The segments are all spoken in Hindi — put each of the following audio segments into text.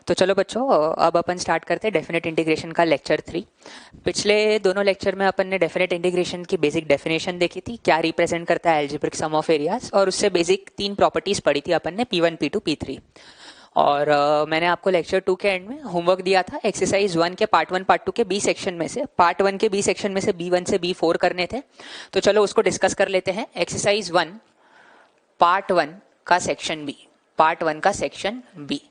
तो चलो बच्चों, अब अपन स्टार्ट करते हैं डेफिनेट इंटीग्रेशन का लेक्चर 3। पिछले दोनों लेक्चर में अपन ने डेफिनेट इंटीग्रेशन की बेसिक डेफिनेशन देखी थी, क्या रिप्रेजेंट करता है अलजेब्रिक सम ऑफ एरियाज, और उससे बेसिक 3 प्रॉपर्टीज पढ़ी थी अपन ने, P1 P2 P3। और मैंने आपको लेक्चर 2 के एंड में होमवर्क दिया था एक्सरसाइज 1 के पार्ट 1 पार्ट 2 के बी सेक्शन में से, पार्ट 1 के बी सेक्शन में से B1 से B4 करने थे। तो चलो उसको डिस्कस कर लेते हैं। एक्सरसाइज 1 पार्ट 1 का सेक्शन बी, पार्ट 1 का सेक्शन बी,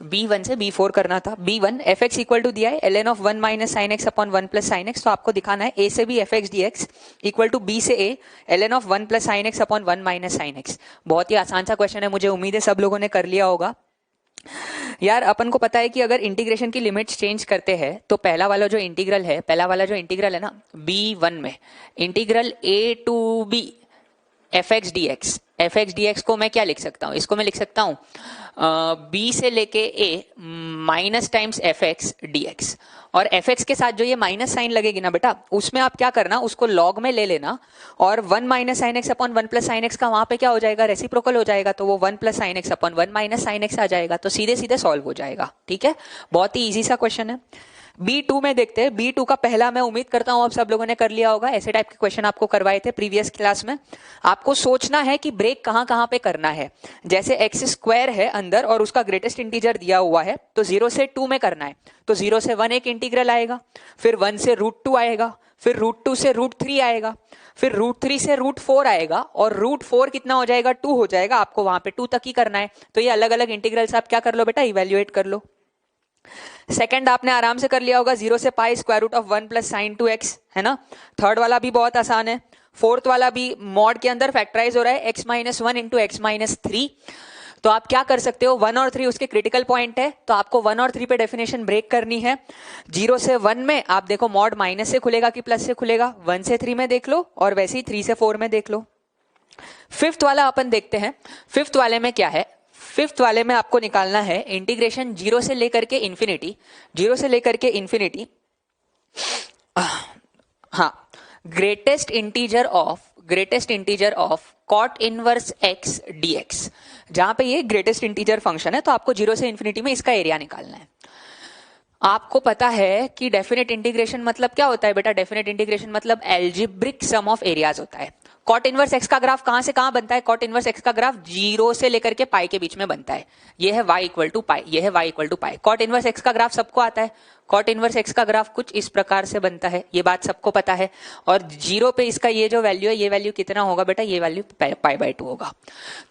B1 से B4 करना था। B1 fx इक्वल टू दिया है ln of 1 minus sine x upon 1 plus sine X. तो आपको दिखाना है a से b fx dx equal to b से a ln of 1 plus sine x upon 1 minus sine X. बहुत ही आसान सा क्वेश्चन है, मुझे उम्मीद है सब लोगों ने कर लिया होगा। यार अपन को पता है कि अगर इंटीग्रेशन की लिमिट्स चेंज करते हैं तो पहला वाला जो इंटीग्रल है ना B1 में, integral a to b fx dx को मैं क्या लिख सकता हूँ? इसको मैं लिख सकता हूँ b से लेके a minus times fx dx। और fx के साथ जो ये माइनस साइन लगेगी ना बेटा, उसमें आप क्या करना, उसको लॉग में ले लेना और 1 minus sine x upon 1 plus sine x का वहां पे क्या हो जाएगा, रेसिप्रोकल हो जाएगा। तो वो 1 plus sine x upon 1 minus sine x आ जाएगा। तो सीधे सीधे सॉल्व हो जाएगा। ठीक है, बहुत ही इजी सा क्वेश्चन है। B2 में देखते हैं। B2 का पहला मैं उम्मीद करता हूं अब सब लोगों ने कर लिया होगा। ऐसे टाइप के क्वेश्चन आपको करवाए थे प्रीवियस क्लास में। आपको सोचना है कि ब्रेक कहां कहां पे करना है। जैसे एक्स स्क्वायर है अंदर और उसका ग्रेटेस्ट इंटीजर दिया हुआ है, तो 0 से 2 में करना है। तो 0 से 1 एक इंटीग्रल आएगा, फिर 1 से √2 आएगा, फिर √2 से √3 आएगा, फिर √3 से √4 आएगा, और √4 कितना हो जाएगा, 2 हो जाएगा। आपको वहां पे 2 तक ही करना है। तो ये अलग अलग इंटीग्रल्स आप क्या कर लो बेटा, इवेल्युएट कर लो। सेकंड आपने आराम से कर लिया होगा, 0 से pi square root of 1 plus sine 2x, है ना। थर्ड वाला भी बहुत आसान है। फोर्थ वाला भी मॉड के अंदर फैक्टराइज हो रहा है, x minus 1 into x minus 3। तो आप क्या कर सकते हो, 1 और 3 उसके क्रिटिकल पॉइंट है, तो आपको 1 और 3 पे डेफिनेशन ब्रेक करनी है। 0 से 1 में आप देखो मॉड माइनस से खुलेगा कि प्लस से खुलेगा, 1 से 3 में देख लो, और वैसे ही 3 से 4 में देख लो। फिफ्थ वाला अपन देखते हैं। फिफ्थ वाले में क्या है, फिफ्थ वाले में आपको निकालना है इंटीग्रेशन 0 से लेकर के इंफिनिटी, 0 से लेकर के इंफिनिटी, हाँ, greatest integer of cot inverse x dx। जहां पे ये ग्रेटेस्ट इंटीजर फंक्शन है, तो आपको 0 से इंफिनिटी में इसका एरिया निकालना है। आपको पता है कि डेफिनेट इंटीग्रेशन मतलब क्या होता है बेटा, डेफिनेट इंटीग्रेशन मतलब एल्जेब्रिक सम ऑफ एरियाज होता है। कॉट इनवर्स एक्स का ग्राफ कहां से कहां बनता है, कॉट इनवर्स एक्स का ग्राफ 0 से लेकर के पाई के बीच में बनता है। ये है y इक्वल टू पाई, ये है y equal to pi. Cot inverse x का ग्राफ सबको आता है। कॉट इनवर्स एक्स का ग्राफ कुछ इस प्रकार से बनता है, ये बात सबको पता है। और 0 पे इसका ये जो वैल्यू है, ये वैल्यू कितना होगा बेटा, ये वैल्यू पाई बाय 2 होगा।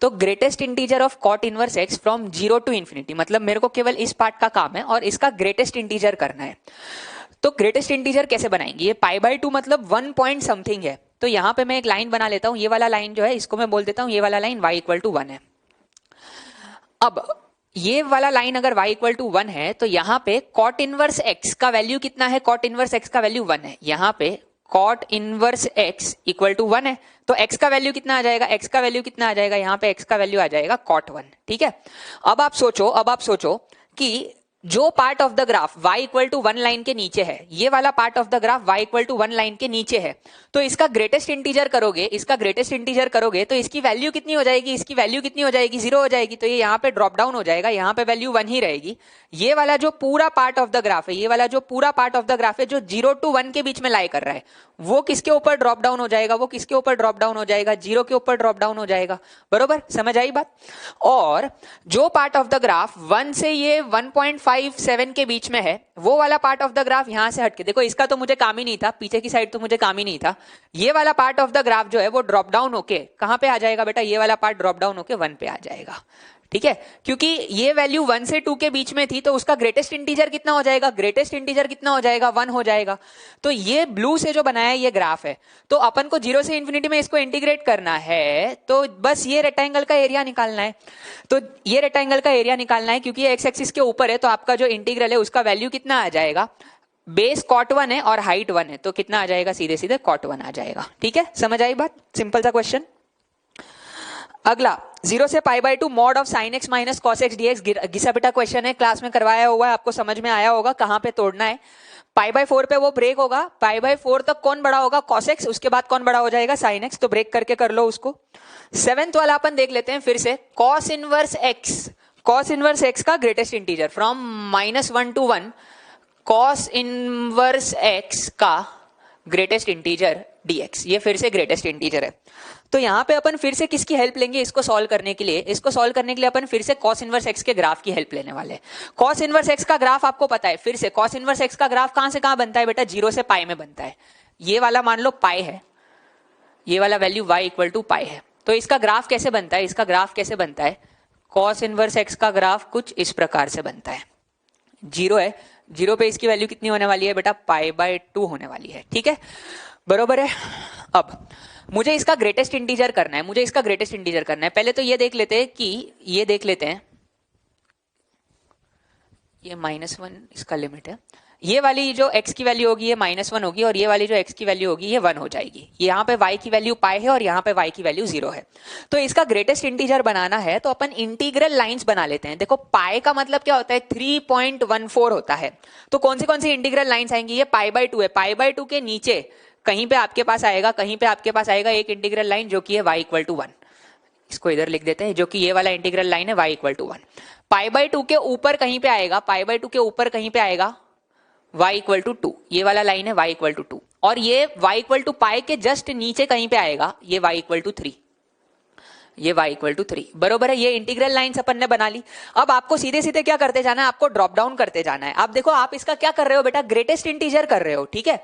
तो greatest integer of cot inverse x from 0 to infinity, मतलब मेरे को केवल इस पार्ट का काम है और इसका ग्रेटेस्ट इंटीजर करना है। तो ग्रेटेस्ट इंटीजर कैसे बनाएंगे, ये पाई बाय 2 मतलब 1 पॉइंट समथिंग है। तो यहां पे मैं एक लाइन बना लेता हूं, ये वाला लाइन जो है इसको मैं बोल देता हूं, ये वाला लाइन y इक्वल टू 1 है। अब ये वाला लाइन अगर y इक्वल टू 1 है, तो यहां पे कॉट इनवर्स x का वैल्यू कितना है, कॉट इनवर्स x का वैल्यू 1 है। यहां पे cot inverse x equal to 1 है, तो x का वैल्यू कितना आ जाएगा, x का वैल्यू कितना आ जाएगा, यहां पे x का वैल्यू आ जाएगा कॉट 1। ठीक है, अब आप सोचो कि जो part of the graph y equal to 1 line के नीचे है, ये वाला part of the graph y equal to 1 line के नीचे है, तो इसका ग्रेटेस्ट इंटीजर करोगे तो इसकी वैल्यू कितनी हो जाएगी, इसकी वैल्यू कितनी हो जाएगी, 0 हो जाएगी। तो ये यहाँ पे ड्रॉप डाउन हो जाएगा, यहाँ पे वैल्यू 1 ही रहेगी। ये वाला जो पूरा पार्ट ऑफ द ग्राफ है, जो 0 टू 1 के बीच में लाई कर रहा है, वो किसके ऊपर ड्रॉप डाउन हो जाएगा, 0 के ऊपर ड्रॉप डाउन हो जाएगा। बरोबर, समझ आई बात। और जो पार्ट ऑफ द ग्राफ 1 से ये 1.57 के बीच में है, वो वाला पार्ट ऑफ द ग्राफ यहां से हटके, देखो इसका तो मुझे काम ही नहीं था, पीछे की साइड तो मुझे काम ही नहीं था। ये वाला पार्ट ऑफ द ग्राफ जो है वो ड्रॉप डाउन होके कहां पे आ जाएगा बेटा, ये वाला पार्ट ड्रॉप डाउन होके 1 पे आ जाएगा। ठीक है, क्योंकि ये वैल्यू 1 से 2 के बीच में थी, तो उसका ग्रेटेस्ट इंटीजर कितना हो जाएगा, 1 हो जाएगा। तो ये ब्लू से जो बनाया ये ग्राफ है, तो अपन को 0 से इंफिनिटी में इसको इंटीग्रेट करना है, तो बस ये रेक्टेंगल का एरिया निकालना है। तो ये रेक्टेंगल का एरिया निकालना है, क्योंकि ये एक्स एक्सिस के ऊपर है, तो आपका जो इंटीग्रल है उसका वैल्यू कितना आ जाएगा, बेस कॉट 1 है और हाइट 1 है, तो कितना आ जाएगा, सीधे सीधे कॉट 1 आ जाएगा। ठीक है, समझ आई बात, सिंपल सा क्वेश्चन। अगला 0 से pi by 2 mod of sine x minus cos x dx, घिसा पिटा क्वेश्चन है, क्लास में करवाया हुआ है, आपको समझ में आया होगा कहां पे तोड़ना है। पाई बाय 4 पे वो ब्रेक होगा, पाई बाय 4 तक कौन बड़ा होगा, कॉस एक्स, उसके बाद कौन बड़ा हो जाएगा, साइन एक्स। तो ब्रेक करके कर लो उसको। सेवेंथ वाला अपन देख लेते हैं फिर से, cos inverse x cos inverse x का greatest integer from -1 to 1 cos inverse x का ग्रेटेस्ट इंटीजर dx, ये फिर से ग्रेटेस्ट इंटीजर है। तो यहां पे अपन फिर से किसकी हेल्प लेंगे इसको सॉल्व करने के लिए? इसको सॉल्व करने के लिए अपन फिर से कॉस इनवर्स एक्स के ग्राफ की हेल्प लेने वाले हैं। कॉस इनवर्स एक्स का ग्राफ आपको पता है, फिर से कॉस इनवर्स एक्स का ग्राफ कहां से कहां बनता है बेटा? 0 से पाई में बनता है। ये वाला मान लो पाई है, ये वाला वैल्यू y इक्वल टू पाई है। तो इसका ग्राफ कैसे बनता है? इसका ग्राफ कैसे बनता है? कॉस इनवर्स एक्स का ग्राफ कुछ इस प्रकार से बनता है। 0 है, 0 पे इसकी वैल्यू कितनी होने वाली है बेटा? π/2 होने वाली है। ठीक है, बरोबर है। अब मुझे इसका ग्रेटेस्ट इंटीजर करना है, मुझे इसका ग्रेटेस्ट इंटीजर करना है। पहले तो ये देख लेते हैं कि ये देख लेते हैं, ये -1 इसका लिमिट है। ये वाली जो x की वैल्यू होगी ये -1 होगी, और ये वाली जो x की वैल्यू होगी ये 1 हो जाएगी। यहाँ पे y की वैल्यू पाई है और यहाँ पे y की वैल्यू 0 है। तो इसका ग्रेटेस्ट इंटीजर बनाना है तो अपन इंटीग्रल लाइंस बना लेते हैं। देखो पाई का मतलब क्या होता है? 3.14 होता है। तो कौन सी इंटीग्रल लाइंस आएंगी? ये π/2 है। π/2 के नीचे कहीं पे आपके पास आएगा, कहीं पे आपके पास आएगा एक इंटीग्रल लाइन जो कि है y इक्वल टू 1। इसको इधर लिख देते हैं, जो कि ये वाला इंटीग्रल लाइन है y इक्वल टू 1। π/2 के ऊपर कहीं पे आएगा, π/2 के ऊपर कहीं पे आएगा y इक्वल टू 2। ये वाला लाइन है y इक्वल टू 2, और ये y इक्वल टू पाई के जस्ट नीचे कहीं पे आएगा ये y इक्वल टू 3, ये y इक्वल टू 3। बरोबर है। ये इंटीग्रल लाइंस अपन ने बना ली। अब आपको सीधे सीधे क्या करते जाना है? आपको ड्रॉप डाउन करते जाना है। आप देखो आप इसका क्या कर रहे हो बेटा? ग्रेटेस्ट इंटीजर कर रहे हो। ठीक है,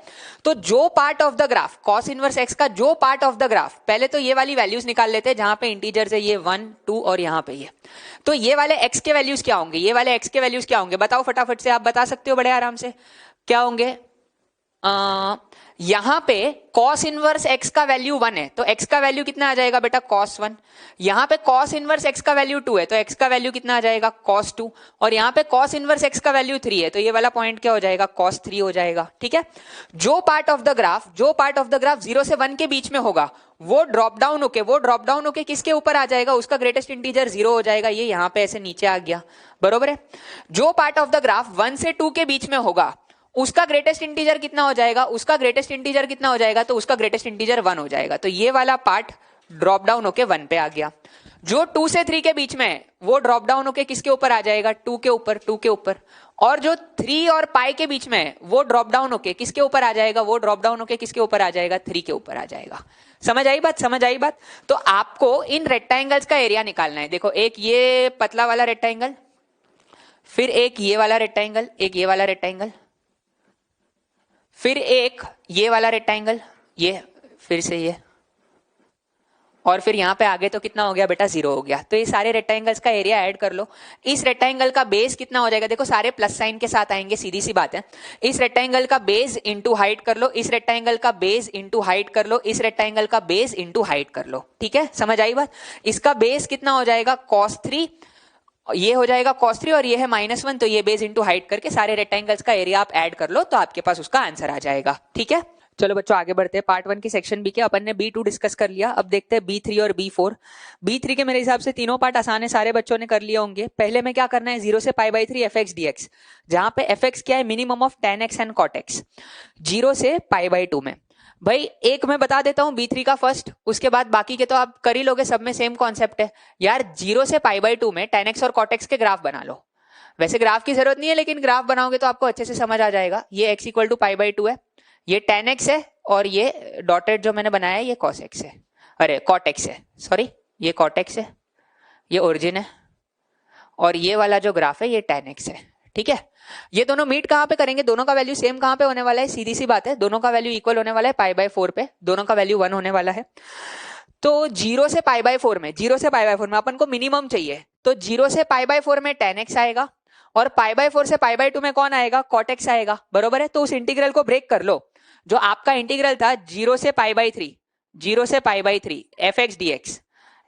तो जो part of the graph cos inverse x का जो पार्ट ऑफ द ग्राफ, पहले तो ये वाली वैल्यूज निकाल लेते हैं जहां पे इंटीजर्स है, ये 1 2 और यहाँ पे ये। तो ये वाले x के वैल्यूज क्या होंगे? ये वाले x के वैल्यूज क्या होंगे? बताओ फटाफट से, आप बता सकते हो बड़े आराम से। क्या होंगे? यहां पे cos इनवर्स x का वैल्यू 1 है, तो x का वैल्यू कितना आ जाएगा बेटा? cos 1। यहां पे cos इनवर्स x का वैल्यू 2 है, तो x का वैल्यू कितना आ जाएगा? cos 2। और यहां पे cos इनवर्स x का वैल्यू 3 है, तो ये वाला पॉइंट क्या हो जाएगा? cos 3 हो जाएगा। ठीक है, जो पार्ट ऑफ द ग्राफ 0 से 1 के बीच में होगा वो ड्रॉप डाउन होके किसके ऊपर आ जाएगा? उसका ग्रेटेस्ट इंटीजर 0 हो जाएगा। ये यहां पे ऐसे नीचे आ गया। बरोबर है। जो पार्ट ऑफ द ग्राफ 1 से 2 के बीच में होगा उसका ग्रेटेस्ट इंटीजर कितना हो जाएगा? उसका ग्रेटेस्ट इंटीजर कितना हो जाएगा? तो उसका ग्रेटेस्ट इंटीजर 1 हो जाएगा। तो ये वाला पार्ट ड्रॉप डाउन होके 1 पे आ गया। जो 2 से 3 के बीच में है वो ड्रॉप डाउन होके किसके ऊपर आ जाएगा? 2 के ऊपर। और जो 3 और पाई के बीच में है वो ड्रॉप डाउन होके किसके ऊपर आ जाएगा? वो ड्रॉप डाउन होके किसके ऊपर आ जाएगा? 3 के ऊपर आ जाएगा। समझ आई बात? तो आपको इन रेक्टेंगल्स का एरिया निकालना है। देखो एक ये पतला वाला रेक्टेंगल, फिर एक ये वाला रेक्टेंगल, एक ये वाला रेक्टेंगल, फिर एक ये वाला रेक्टेंगल, ये फिर से ये, और फिर यहां पे आगे तो कितना हो गया बेटा? 0 हो गया। तो ये सारे रेक्टेंगल्स का एरिया ऐड कर लो। इस रेक्टेंगल का बेस कितना हो जाएगा? देखो सारे प्लस साइन के साथ आएंगे, सीधी सी बात है। इस रेक्टेंगल का बेस इंटू हाइट कर लो, इस रेक्टेंगल का बेस इंटू हाइट कर लो, इस रेक्टेंगल का बेस इंटू हाइट कर लो। ठीक है, समझ आई बात? इसका बेस कितना हो जाएगा? cos 3, ये हो जाएगा cos 3, और ये है -1, तो ये बेस इंटू हाइट करके सारे रेक्टेंगल्स का एरिया आप ऐड कर लो तो आपके पास उसका आंसर आ जाएगा। ठीक है, चलो बच्चों आगे बढ़ते हैं। पार्ट 1 की सेक्शन बी के अपन ने B2 डिस्कस कर लिया। अब देखते हैं B3 और B4। B3 के मेरे हिसाब से तीनों पार्ट आसान है, सारे बच्चों ने कर लिए होंगे। पहले में क्या करना है? 0 से π/3 fx dx, जहां पे fx क्या है? Minimum of tan x and cot x। 0 से π/2 में भाई एक मैं बता देता हूं B3 का फर्स्ट, उसके बाद बाकी के तो आप कर ही लोगे, सब में सेम कॉन्सेप्ट है यार। 0 से π/2 में tan x और cot x के ग्राफ बना लो। वैसे ग्राफ की जरूरत नहीं है, लेकिन ग्राफ बनाओगे तो आपको अच्छे से समझ आ जाएगा। ये x इक्वल टू π/2 है, ये tan x है, और ये डॉटेड जो मैंने बनाया है ये cos x है, अरे cot x है, सॉरी ये cot x है, ये ओरिजिन है, और ये वाला जो ग्राफ है ये tan x है। ठीक है, ये दोनों मीट कहां पे करेंगे? दोनों का वैल्यू सेम कहां पे होने वाला है? सीधी सी बात है, दोनों का वैल्यू इक्वल होने वाला है π/4 पे, दोनों का वैल्यू 1 होने वाला है। तो 0 से π/4 में अपन को मिनिमम चाहिए, तो 0 से π/4 में tan x आएगा, और π/4 से π/2 में कौन आएगा? cot x आएगा। बरोबर है। तो उस इंटीग्रल को ब्रेक कर लो। जो आपका इंटीग्रल था 0 से π/3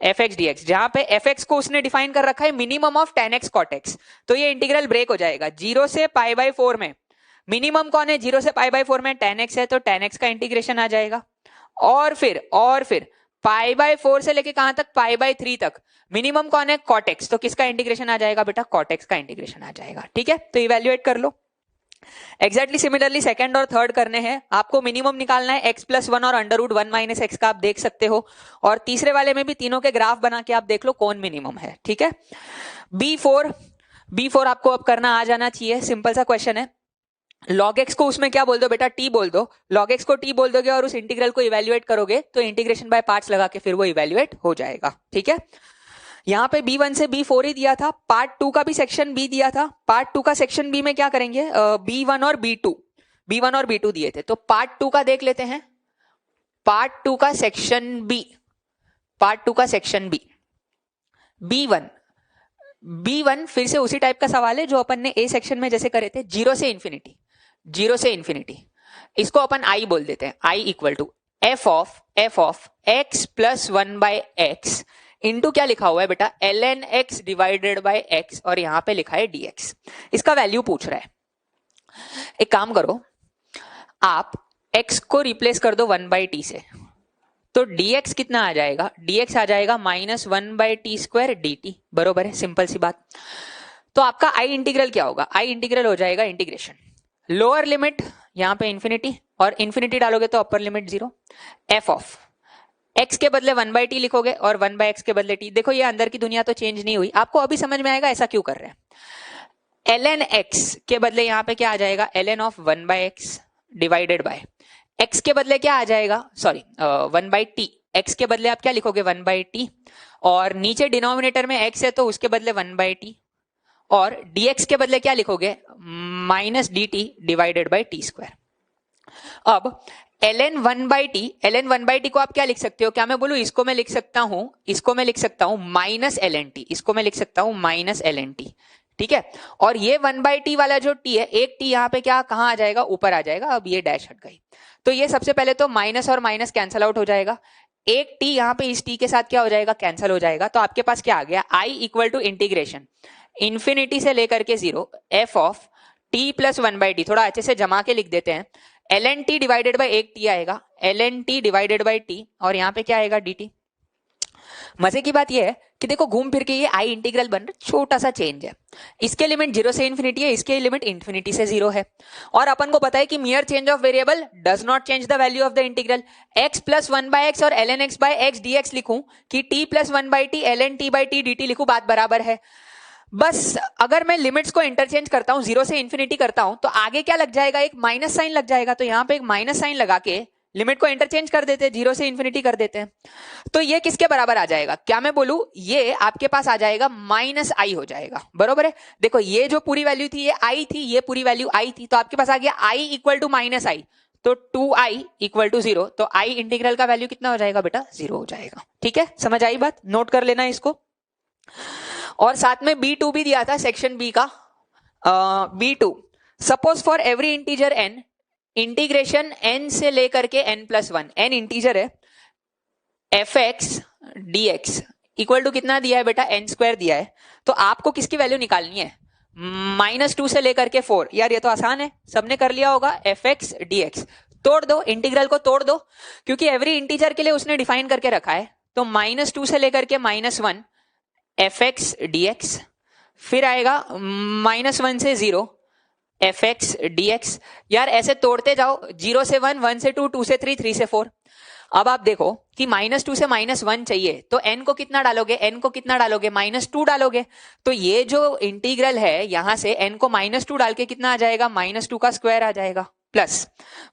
fx dx, जहां पे fx को उसने डिफाइन कर रखा है minimum of tan x cot x, तो ये इंटीग्रल ब्रेक हो जाएगा। 0 से π/4 में मिनिमम कौन है? 0 से π/4 में tan x है, तो tan x का इंटीग्रेशन आ जाएगा। और फिर π/4 से लेके कहां तक? π/3 तक मिनिमम कौन है? cot x, तो किसका इंटीग्रेशन आ जाएगा बेटा? cot x का इंटीग्रेशन आ जाएगा। ठीक है, तो इवैल्यूएट कर लो। एग्जैक्टली सिमिलरली सेकंड और थर्ड करने हैं, आपको मिनिमम निकालना है x प्लस वन और under root one minus x का, आप देख सकते हो। और तीसरे वाले में भी तीनों के ग्राफ बना के आप देख लो कौन मिनिमम है, ठीक है। B4 आपको अब करना आ जाना चाहिए, सिंपल सा क्वेश्चन है। log x को उसमें क्या बोल दो बेटा, t बोल दो। log x को t बोल दोगे और उस इंटीग्रल को इवेल्युएट करोगे तो इंटीग्रेशन बाय पार्ट्स लगा के फिर वो इवेल्युएट हो जाएगा, ठीक है। यहाँ पे B1 से B4 ही दिया था, पार्ट 2 का भी सेक्शन B दिया था। पार्ट 2 का सेक्शन B में क्या करेंगे, B1 और B2 दिए थे, तो पार्ट 2 का देख लेते हैं। पार्ट 2 का सेक्शन B B1 फिर से उसी टाइप का सवाल है जो अपन ने A सेक्शन में जैसे करे थे, जीरो से इंफिनिटी। इसको अपन I बोल देते हैं, I equal to f of x plus one by x into क्या लिखा हुआ है बेटा, ln x divided by x, और यहां पे लिखा है dx। इसका वैल्यू पूछ रहा है। एक काम करो, आप x को रिप्लेस कर दो 1 बाई टी से, तो dx कितना आ जाएगा, dx आ जाएगा minus 1 by T square dt, बरोबर है, सिंपल सी बात। तो आपका i इंटीग्रल क्या होगा, i इंटीग्रल हो जाएगा इंटीग्रेशन, लोअर लिमिट यहां पे इंफिनिटी, और इंफिनिटी डालोगे तो upper limit 0, f of x के बदले 1 बाई टी लिखोगे और 1 बाई एक्स के बदले t। देखो ये अंदर की दुनिया तो चेंज नहीं हुई, आपको अभी समझ में आएगा ऐसा क्यों कर रहे हैं। ln x के बदले यहां पे क्या आ जाएगा, ln of 1 by x divided by x के बदले क्या आ जाएगा, सॉरी 1 बाई टी, x के बदले आप क्या लिखोगे 1 बाई टी, और नीचे डिनोमिनेटर में x है तो उसके बदले 1 बाई टी, और dx के बदले क्या लिखोगे minus dt divided by T square. अब ln 1 बाई टी को आप क्या लिख सकते हो, क्या मैं बोलूं, इसको मैं लिख सकता हूं माइनस ln टी, ठीक है। और ये 1 बाई टी वाला जो t है, एक t यहाँ पे क्या कहां आ जाएगा, ऊपर आ जाएगा। अब ये डैश हट गई, तो ये सबसे पहले तो माइनस और माइनस कैंसल आउट हो जाएगा, एक t यहाँ पे इस t के साथ क्या हो जाएगा, कैंसल हो जाएगा। तो आपके पास क्या आ गया, i equal to integration infinity से लेकर के 0 f of t plus 1 by t, थोड़ा अच्छे से जमा के लिख देते हैं, ln t डिवाइडेड बाई एक t आएगा, ln t divided by t, और यहाँ पे क्या आएगा dt। मजे की बात यह है कि देखो घूम फिर के ये i इंटीग्रल बन रहा, छोटा सा चेंज है, इसके लिमिट 0 से इंफिनिटी है, इसके लिमिट इंफिनिटी से 0 है, और अपन को पता है कि mere change of variable does not change the value of the integral. x plus 1 by x और ln x by x dx लिखूं कि t plus 1 by t ln t by t dt लिखूं, बात बराबर है। बस अगर मैं लिमिट्स को इंटरचेंज करता हूं, 0 से इंफिनिटी करता हूं, तो आगे क्या लग जाएगा, एक माइनस साइन लग जाएगा, तो यहां पे एक माइनस साइन लगा के लिमिट को इंटरचेंज कर देते हैं, 0 से इंफिनिटी कर देते हैं। तो ये किसके बराबर आ जाएगा, क्या मैं बोलूं, ये आपके पास आ जाएगा माइनस आई हो जाएगा, बरोबर है। देखो ये जो पूरी वैल्यू थी ये आई थी, ये पूरी वैल्यू आई थी, तो आपके पास आ गया आई इक्वल टू माइनस आई, तो 2i इक्वल टू 0, तो i इंटीग्रल का वैल्यू कितना हो जाएगा बेटा, 0 हो जाएगा, ठीक है। समझ आई बात, नोट कर लेना इसको। और साथ में B2 भी दिया था सेक्शन B का, B2 suppose for every integer n, integration n से लेकर के n प्लस 1, n इंटीजर है, fx dx इक्वल टू कितना दिया है बेटा, n स्क्वायर दिया है। तो आपको किसकी वैल्यू निकालनी है, -2 से लेकर के 4। यार ये तो आसान है, सबने कर लिया होगा, fx dx तोड़ दो, इंटीग्रल को तोड़ दो, क्योंकि एवरी इंटीजर के लिए उसने डिफाइन करके रखा है। तो -2 से लेकर के -1 fx dx, फिर आएगा -1 से 0 fx dx। यार ऐसे तोड़ते जाओ, 0 से 1, 1 से 2, 2 से 3, 3 से 4। अब आप देखो कि -2 से -1 चाहिए, तो n को कितना डालोगे, -2 डालोगे। तो ये जो इंटीग्रल है यहां से n को -2 डाल के कितना आ जाएगा, -2 का स्क्वायर आ जाएगा, प्लस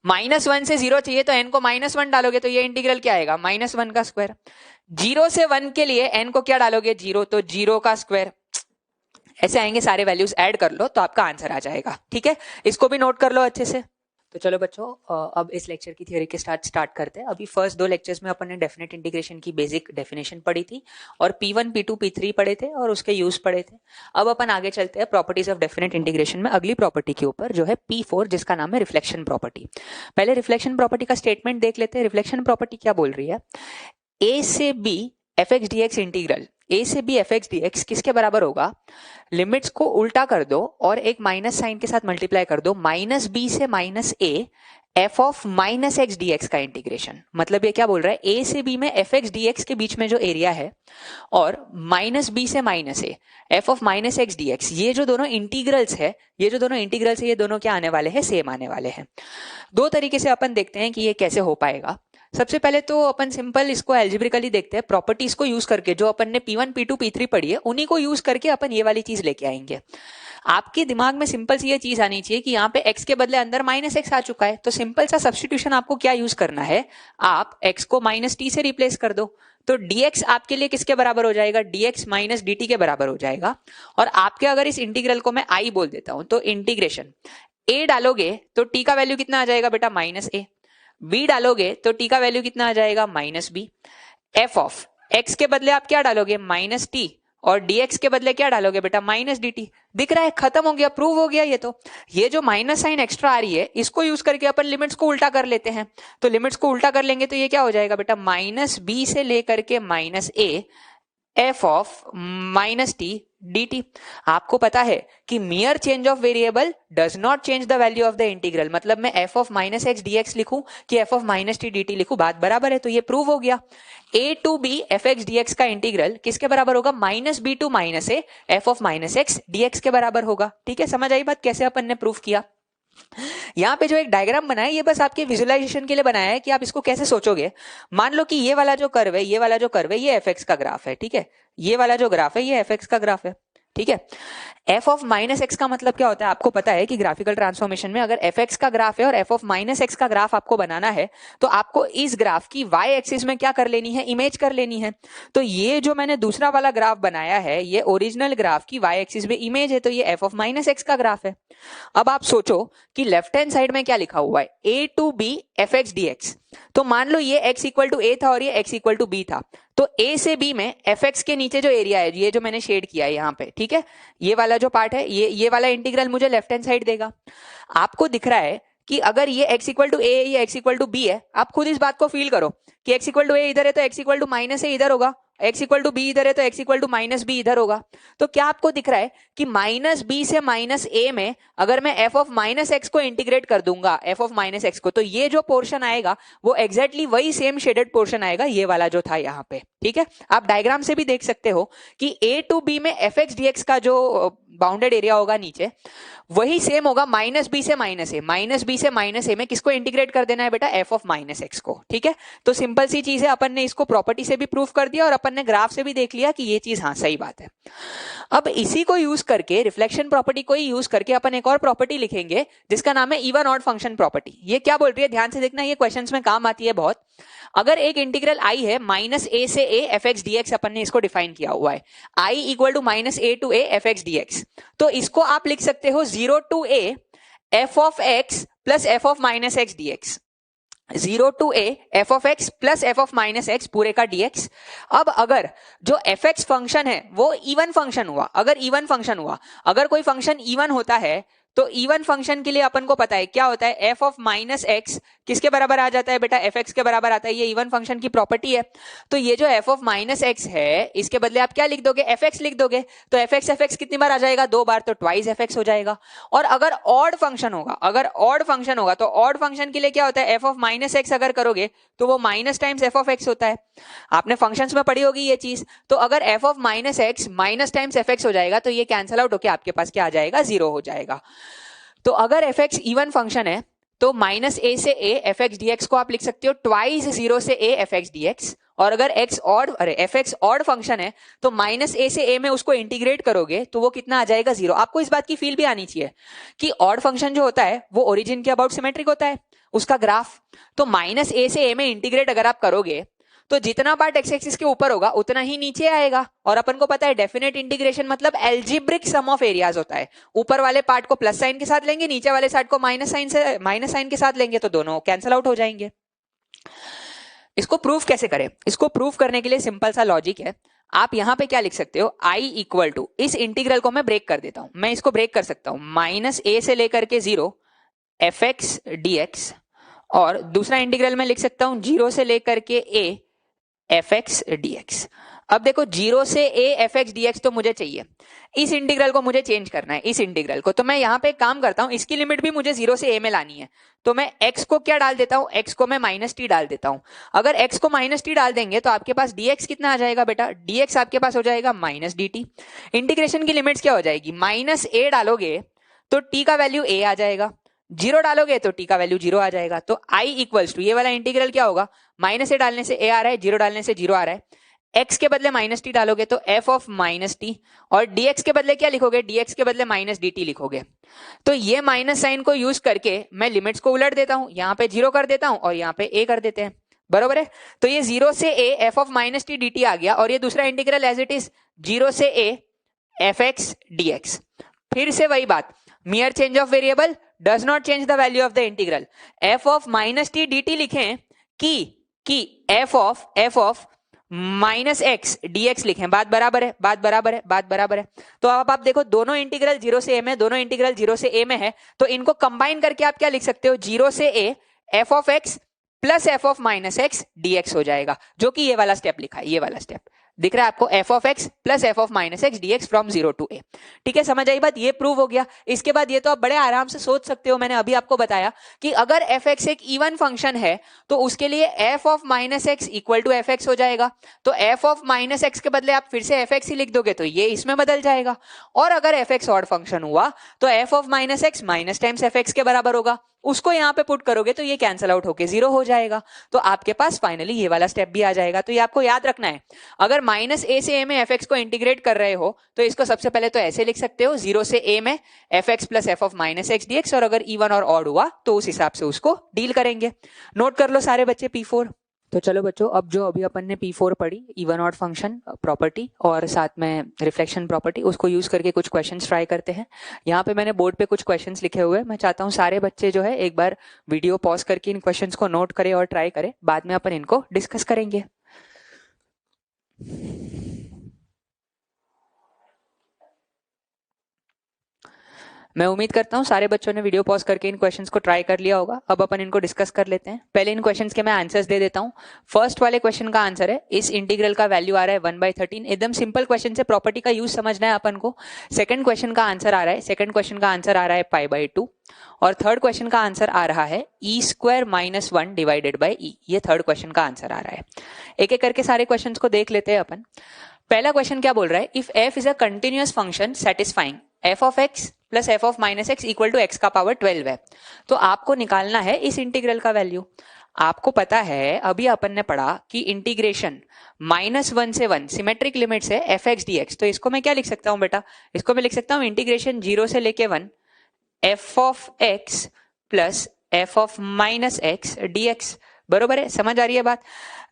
-1 से 0 चाहिए तो n को -1 डालोगे, तो ये इंटीग्रल क्या आएगा, -1 का स्क्वायर। 0 से 1 के लिए n को क्या डालोगे, 0, तो 0 का स्क्वायर। ऐसे आएंगे, सारे वैल्यूज ऐड कर लो तो आपका आंसर आ जाएगा, ठीक है। इसको भी नोट कर लो अच्छे से। तो चलो बच्चों, अब इस लेक्चर की थ्योरी के स्टार्ट करते हैं। अभी फर्स्ट 2 लेक्चर्स में अपन ने डेफिनेट इंटीग्रेशन की बेसिक डेफिनेशन पढ़ी थी, और P1, P2, P3 पढ़े थे, और उसके यूज पढ़े थे। अब अपन आगे चलते हैं प्रॉपर्टीज ऑफ डेफिनेट इंटीग्रेशन में, अगली प्रॉपर्टी के ऊपर जो है P4, जिसका नाम है रिफ्लेक्शन प्रॉपर्टी। पहले रिफ्लेक्शन प्रॉपर्टी का स्टेटमेंट देख लेते हैं। रिफ्लेक्शन प्रॉपर्टी क्या बोल रही है, A से B fx dx integral a से b f x d x किसके बराबर होगा, लिमिट्स को उल्टा कर दो और एक माइनस साइन के साथ मल्टीप्लाई कर दो, माइनस बी से minus A f of minus x d x का इंटीग्रेशन। मतलब ये क्या बोल रहा है, ए से बी में एफ एक्स डी एक्स के बीच में जो एरिया है और माइनस बी से minus A f of minus x d x, ये जो दोनों इंटीग्रल्स है, ये दोनों क्या आने वाले हैं, सेम आने वाले हैं। दो तरीके से अपन देखते हैं कि ये कैसे हो पाएगा। सबसे पहले तो अपन सिंपल इसको एल्जेब्रिकली देखते हैं, प्रॉपर्टीज को यूज करके, जो अपन ने P1 P2 P3 पढ़ी है उन्हीं को यूज करके अपन ये वाली चीज लेके आएंगे। आपके दिमाग में सिंपल सी ये चीज आनी चाहिए कि यहाँ पे x के बदले अंदर माइनस एक्स आ चुका है, तो सिंपल सा सब्स्टिट्यूशन आपको क्या यूज करना है, आप x को माइनस टी से रिप्लेस कर दो, तो dx आपके लिए किसके बराबर हो जाएगा, dx माइनस dt के बराबर हो जाएगा। और आपके अगर इस इंटीग्रल को मैं I बोल देता हूं तो इंटीग्रेशन a डालोगे तो t का वैल्यू कितना आ जाएगा बेटा, माइनस a, b डालोगे तो t का वैल्यू कितना आ जाएगा, minus b, f of x के बदले आप क्या डालोगे, माइनस t, और dx के बदले क्या डालोगे बेटा, माइनस dt। दिख रहा है, खत्म हो गया, प्रूव हो गया। ये जो माइनस साइन एक्स्ट्रा आ रही है इसको यूज करके अपन लिमिट्स को उल्टा कर लेते हैं, तो लिमिट्स को उल्टा कर लेंगे तो ये क्या हो जाएगा बेटा, माइनस b से लेकर के minus a f of minus t d t. आपको पता है कि mere change of variable does not change the value of the integral, मतलब मैं f of minus x d x लिखूं कि f of minus t d t लिखूं, बात बराबर है। तो ये प्रूव हो गया, a to b f x d x का इंटीग्रल किसके बराबर होगा, minus b to minus A f of minus x d x के बराबर होगा। ठीक है, समझ आई बात कैसे अपन ने प्रूव किया। यहाँ पे जो एक डायग्राम बनाया ये बस आपके विजुअलाइजेशन के लिए बनाया है कि आप इसको कैसे सोचोगे। मान लो कि ये वाला जो कर्व है, ये एफ एक्स का ग्राफ है, ठीक है, ये वाला जो ग्राफ है ये एफ एक्स का ग्राफ है, ठीक है। एफ ऑफ माइनस एक्स का मतलब क्या होता है, आपको पता है कि ग्राफिकल ट्रांसफॉर्मेशन में अगर एफ एक्स का ग्राफ है और एफ ऑफ माइनस एक्स का ग्राफ आपको बनाना है तो आपको इस ग्राफ की वाई एक्सिस में क्या कर लेनी है, इमेज कर लेनी है। तो ये जो मैंने दूसरा वाला ग्राफ बनाया है ये ओरिजिनल ग्राफ की वाई एक्सिस में इमेज है, तो ये एफ ऑफ माइनस एक्स का ग्राफ है। अब आप सोचो कि लेफ्ट हैंड साइड में क्या लिखा हुआ है, a to b f x d x. तो मान लो ये x इक्वल टू ए था और ये x इक्वल टू बी था, तो a से b में एफ एक्स के नीचे जो एरिया है, ये जो मैंने शेड किया है यहाँ पे, ठीक है, ये वाला जो पार्ट है ये वाला इंटीग्रल मुझे लेफ्ट हैंड साइड देगा। आपको दिख रहा है कि अगर ये x इक्वल टू ए ये x इक्वल टू बी है, आप खुद इस बात को फील करो कि x इक्वल टू ए इधर है तो x इक्वल टू माइनस ए इधर होगा, x इक्वल टू बी इधर है तो x equal to minus b इधर होगा। तो क्या आपको दिख रहा है कि माइनस बी से माइनस ए में अगर मैं f ऑफ माइनस एक्स को इंटीग्रेट कर दूंगा, f ऑफ माइनस एक्स को, तो ये जो पोर्शन आएगा वो एग्जैक्टली वही सेम शेडेड पोर्शन आएगा, ये वाला जो था यहाँ पे। ठीक है, आप डायग्राम से भी देख सकते हो कि a टू b में एफ एक्स डी एक्स का जो बाउंडेड एरिया होगा नीचे वही सेम होगा माइनस बी से माइनस ए, माइनस बी से माइनस ए में किसको इंटीग्रेट कर देना है बेटा, एफ ऑफ माइनस एक्स को। ठीक है, तो सिंपल सी चीज है, अपन ने इसको प्रॉपर्टी से भी प्रूफ कर दिया और अपन ने ग्राफ से भी देख लिया कि ये चीज हाँ सही बात है। अब इसी को यूज करके, रिफ्लेक्शन प्रॉपर्टी को ही यूज करके अपन एक और प्रॉपर्टी लिखेंगे जिसका नाम है इवन ऑड फंक्शन प्रॉपर्टी। ये क्या बोल रही है, ध्यान से देखना, ये क्वेश्चंस में काम आती है बहुत। अगर एक इंटीग्रल आई है माइनस ए से a f x d x, अपन ने इसको डिफाइन किया हुआ है, I equal to minus a to a f x d x, तो इसको आप लिख सकते हो 0 to a f of x plus f of minus x d x, 0 to a f of x plus f of minus x पूरे का dx। अब अगर जो एफ एक्स फंक्शन है वो इवन फंक्शन हुआ, अगर कोई फंक्शन इवन होता है तो इवन फंक्शन के लिए अपन को पता है क्या होता है, एफ ऑफ माइनस एक्स किसके बराबर आ जाता है बेटा, एफ एक्स के बराबर आता है, ये इवन फंक्शन की प्रॉपर्टी है। तो ये जो एफ ऑफ माइनस एक्स है इसके बदले आप क्या लिख दोगे, एफ एक्स लिख दोगे, तो एफ एक्स कितनी बार आ जाएगा, 2 बार, तो ट्वाइस एफ एक्स हो जाएगा। और अगर ऑड फंक्शन होगा तो ऑड फंक्शन के लिए क्या होता है, एफ ऑफ माइनस एक्स अगर करोगे तो वो minus times F of x होता है, आपने फंक्शंस में पढ़ी होगी ये चीज। तो अगर F of minus x minus times F x हो जाएगा तो ये कैंसल आउट होकर आपके पास क्या आ जाएगा, 0 हो जाएगा। तो अगर एफ एक्स इवन फंक्शन है तो माइनस ए से a f x d x को आप लिख सकते हो ट्वाइस 0 से a f x d x. और अगर एफ एक्स ऑड फंक्शन है तो माइनस ए से ए में उसको इंटीग्रेट करोगे तो वो कितना आ जाएगा, 0। आपको इस बात की फील भी आनी चाहिए कि ऑड फंक्शन जो होता है वो ओरिजिन के अबाउट सिमेट्रिक होता है, उसका ग्राफ। तो माइनस ए से ए में इंटीग्रेट अगर आप करोगे तो जितना पार्ट एक्स एक्सिस के ऊपर होगा उतना ही नीचे आएगा। और अपन को पता है डेफिनेट इंटीग्रेशन मतलब एल्जेब्रिक सम ऑफ एरियाज होता है, ऊपर वाले पार्ट को प्लस साइन के साथ लेंगे, नीचे वाले साइड को माइनस साइन के साथ लेंगे, तो दोनों कैंसिल आउट हो जाएंगे। इसको प्रूफ कैसे करें, इसको प्रूफ करने के लिए सिंपल सा लॉजिक है। आप यहां पे क्या लिख सकते हो, i इक्वल टू, इस इंटीग्रल को मैं ब्रेक कर देता हूं, मैं इसको ब्रेक कर सकता हूं, माइनस ए से लेकर के 0 एफ एक्स डी एक्स, और दूसरा इंटीग्रल में लिख सकता हूं 0 से लेकर के a F x d x. अब देखो 0 से a F x d x तो मुझे चाहिए, इस इंटीग्रल को मुझे चेंज करना है, इस इंटीग्रल को। तो मैं यहाँ पे एक काम करता हूँ, इसकी लिमिट भी मुझे 0 से a में लानी है, तो मैं x को क्या डाल देता हूँ, x को मैं माइनस टी डाल देता हूँ। अगर x को माइनस टी डाल देंगे तो आपके पास dx कितना आ जाएगा बेटा, dx आपके पास हो जाएगा माइनस डी टी। इंटीग्रेशन की लिमिट्स क्या हो जाएगी, माइनस a डालोगे तो t का वैल्यू a आ जाएगा, 0 डालोगे तो t का वैल्यू 0 आ जाएगा। तो i इक्वल्स टू ये वाला इंटीग्रल क्या होगा, माइनस a डालने से a आ रहा है, 0 डालने से 0 आ रहा है, x के बदले माइनस टी डालोगे तो f ऑफ माइनस टी, और dx के बदले क्या लिखोगे, dx के बदले माइनस dt लिखोगे। तो ये माइनस साइन को यूज करके मैं लिमिट्स को उलट देता हूं, यहाँ पे 0 कर देता हूं और यहाँ पे a कर देते हैं, बरोबर है। तो ये 0 से a f of minus T dt आ गया, और ये दूसरा इंटीग्रल एज इट इज 0 से a F x d x. फिर से वही बात, mere change of variable does not change the value of the integral। f of minus t dt लिखें कि f of minus x dx लिखें, बात बराबर है, बात बराबर है, बात बराबर है। तो अब आप देखो दोनों इंटीग्रल 0 से a में, दोनों इंटीग्रल 0 से a में है, तो इनको कंबाइन करके आप क्या लिख सकते हो, 0 से a f of x plus f of minus x dx हो जाएगा, जो कि ये वाला स्टेप लिखा है, ये वाला स्टेप दिख रहा है आपको, f of x plus f of minus x dx from 0 to a। ठीक है, समझ आई बात, ये प्रूव हो गया। इसके बाद ये तो आप बड़े आराम से सोच सकते हो, मैंने अभी आपको बताया कि अगर fx एक इवन फंक्शन है तो उसके लिए f of minus x equal to f x हो जाएगा। तो f ऑफ माइनस एक्स के बदले आप फिर से fx ही लिख दोगे तो ये इसमें बदल जाएगा। और अगर fx ऑड फंक्शन हुआ तो f of minus x minus times fx के बराबर होगा, उसको यहां पे पुट करोगे तो ये कैंसिल आउट होके 0 हो जाएगा। तो आपके पास फाइनली ये वाला स्टेप भी आ जाएगा। तो ये आपको याद रखना है, अगर माइनस a से a में एफ एक्स को इंटीग्रेट कर रहे हो तो इसको सबसे पहले तो ऐसे लिख सकते हो, 0 से a में f x plus f of minus x d x, और अगर इवन और ऑड हुआ तो उस हिसाब से उसको डील करेंगे। नोट कर लो सारे बच्चे P4। तो चलो बच्चों, अब जो अभी अपन ने P4 पढ़ी, इवन ऑड फंक्शन प्रॉपर्टी और साथ में रिफ्लेक्शन प्रॉपर्टी, उसको यूज करके कुछ क्वेश्चंस ट्राई करते हैं। यहाँ पे मैंने बोर्ड पे कुछ क्वेश्चंस लिखे हुए हैं, मैं चाहता हूँ सारे बच्चे जो है एक बार वीडियो पॉज करके इन क्वेश्चंस को नोट करें और ट्राई करें, बाद में अपन इनको डिस्कस करेंगे। मैं उम्मीद करता हूं सारे बच्चों ने वीडियो पॉज करके इन क्वेश्चंस को ट्राई कर लिया होगा। अब अपन इनको डिस्कस कर लेते हैं। पहले इन क्वेश्चंस के मैं आंसर्स दे देता हूं। फर्स्ट वाले क्वेश्चन का आंसर है, इस इंटीग्रल का वैल्यू आ रहा है 1/13। एकदम सिंपल क्वेश्चन से प्रॉपर्टी का यूज समझना है अपन को। सेकंड क्वेश्चन का आंसर आ रहा है, सेकंड क्वेश्चन का आंसर आ रहा है π/2, और थर्ड क्वेश्चन का आंसर आ रहा है e² - 1 डिवाइडेड बाई e। ये थर्ड क्वेश्चन का आंसर आ रहा है। एक एक करके सारे क्वेश्चन को देख लेते हैं अपन। पहला क्वेश्चन क्या बोल रहा है, if f is a continuous function satisfying f of x plus f of minus x equal to x का पावर 12 है, तो आपको निकालना है इस इंटीग्रल का वैल्यू। आपको पता है अभी अपन ने पढ़ा कि इंटीग्रेशन -1 से 1 सिमेट्रिक लिमिट्स है एफ एक्स डी एक्स। तो इसको मैं क्या लिख सकता हूं बेटा, इसको मैं लिख सकता हूं इंटीग्रेशन 0 से लेके 1 f of x plus f of minus x d x. बरोबर है, समझ आ रही है बात।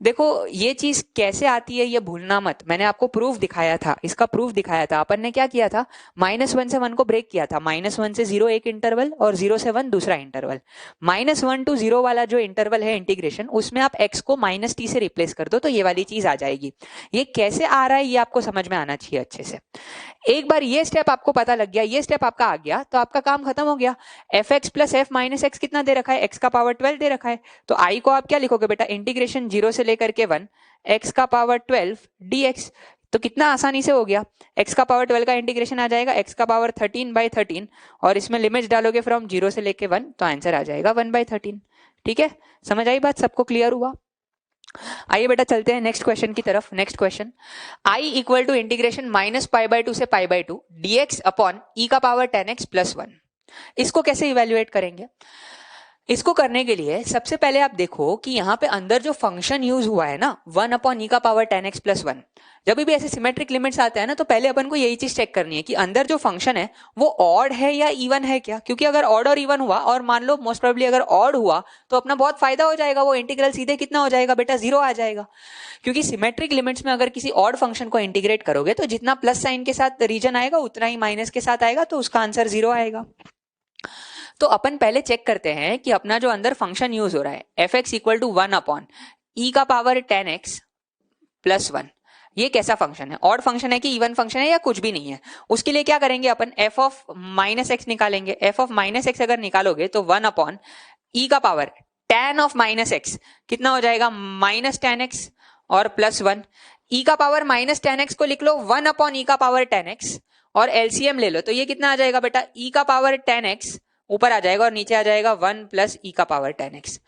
देखो ये चीज कैसे आती है ये भूलना मत, मैंने आपको प्रूफ दिखाया था, इसका प्रूफ दिखाया था। अपन ने क्या किया था, -1 से 1 को ब्रेक किया था, -1 से 0 एक इंटरवल और 0 से 1 दूसरा इंटरवल। -1 to 0 वाला जो इंटरवल है इंटीग्रेशन, उसमें आप x को -t से रिप्लेस कर दो तो ये वाली चीज आ जाएगी। ये कैसे आ रहा है ये आपको समझ में आना चाहिए अच्छे से। एक बार ये स्टेप आपको पता लग गया, ये स्टेप आपका आ गया, तो आपका काम खत्म हो गया। F x plus F minus x कितना दे रखा है, x का पावर 12 दे रखा है। तो i को आप क्या लिखोगे बेटा, इंटीग्रेशन 0 से लेकर के 1 x का पावर 12 dx। तो कितना आसानी से हो गया, x का पावर 12 का इंटीग्रेशन आ जाएगा x का पावर 13/13, और इसमें लिमिट्स डालोगे फ्रॉम 0 से लेके 1, तो आंसर आ जाएगा 1/13। ठीक है, समझ आई बात, सबको क्लियर हुआ। आइए बेटा चलते हैं नेक्स्ट क्वेश्चन की तरफ। Next question, i equal to integration -π/2 से π/2 dx अपॉन e का पावर 10x प्लस 1। इसको कैसे इवेल्युएट करेंगे, इसको करने के लिए सबसे पहले आप देखो कि यहाँ पे अंदर जो फंक्शन यूज हुआ है ना 1 अपॉन e का पावर 10x प्लस 1, जब भी ऐसे सिमेट्रिक लिमिट्स आते हैं ना तो पहले अपन को यही चीज चेक करनी है कि अंदर जो फंक्शन है वो ऑड है या इवन है क्या। क्योंकि अगर ऑड और इवन हुआ, और मान लो मोस्ट प्रोबेबली अगर ऑड हुआ तो अपना बहुत फायदा हो जाएगा, वो इंटीग्रल सीधे कितना हो जाएगा बेटा, 0 आ जाएगा। क्योंकि सिमेट्रिक लिमिट्स में अगर किसी ऑड फंक्शन को इंटीग्रेट करोगे तो जितना प्लस साइन के साथ रीजन आएगा उतना ही माइनस के साथ आएगा, तो उसका आंसर 0 आएगा। तो अपन पहले चेक करते हैं कि अपना जो अंदर फंक्शन यूज हो रहा है f x equal to 1 upon e का पावर 10x प्लस 1, ये कैसा फंक्शन है, ऑड फंक्शन है कि इवन फंक्शन है या कुछ भी नहीं है। उसके लिए क्या करेंगे अपन, एफ ऑफ माइनस एक्स निकालेंगे। एफ ऑफ माइनस एक्स अगर निकालोगे तो 1 अपॉन ई का power tan of minus x कितना हो जाएगा, -10x और प्लस 1। ई का पावर माइनस 10x को लिख लो 1 अपॉन ई का पावर 10x और एलसीएम ले लो तो ये कितना आ जाएगा बेटा, ई का पावर 10x ऊपर आ जाएगा और नीचे आ जाएगा 1 प्लस ई का पावर 10x।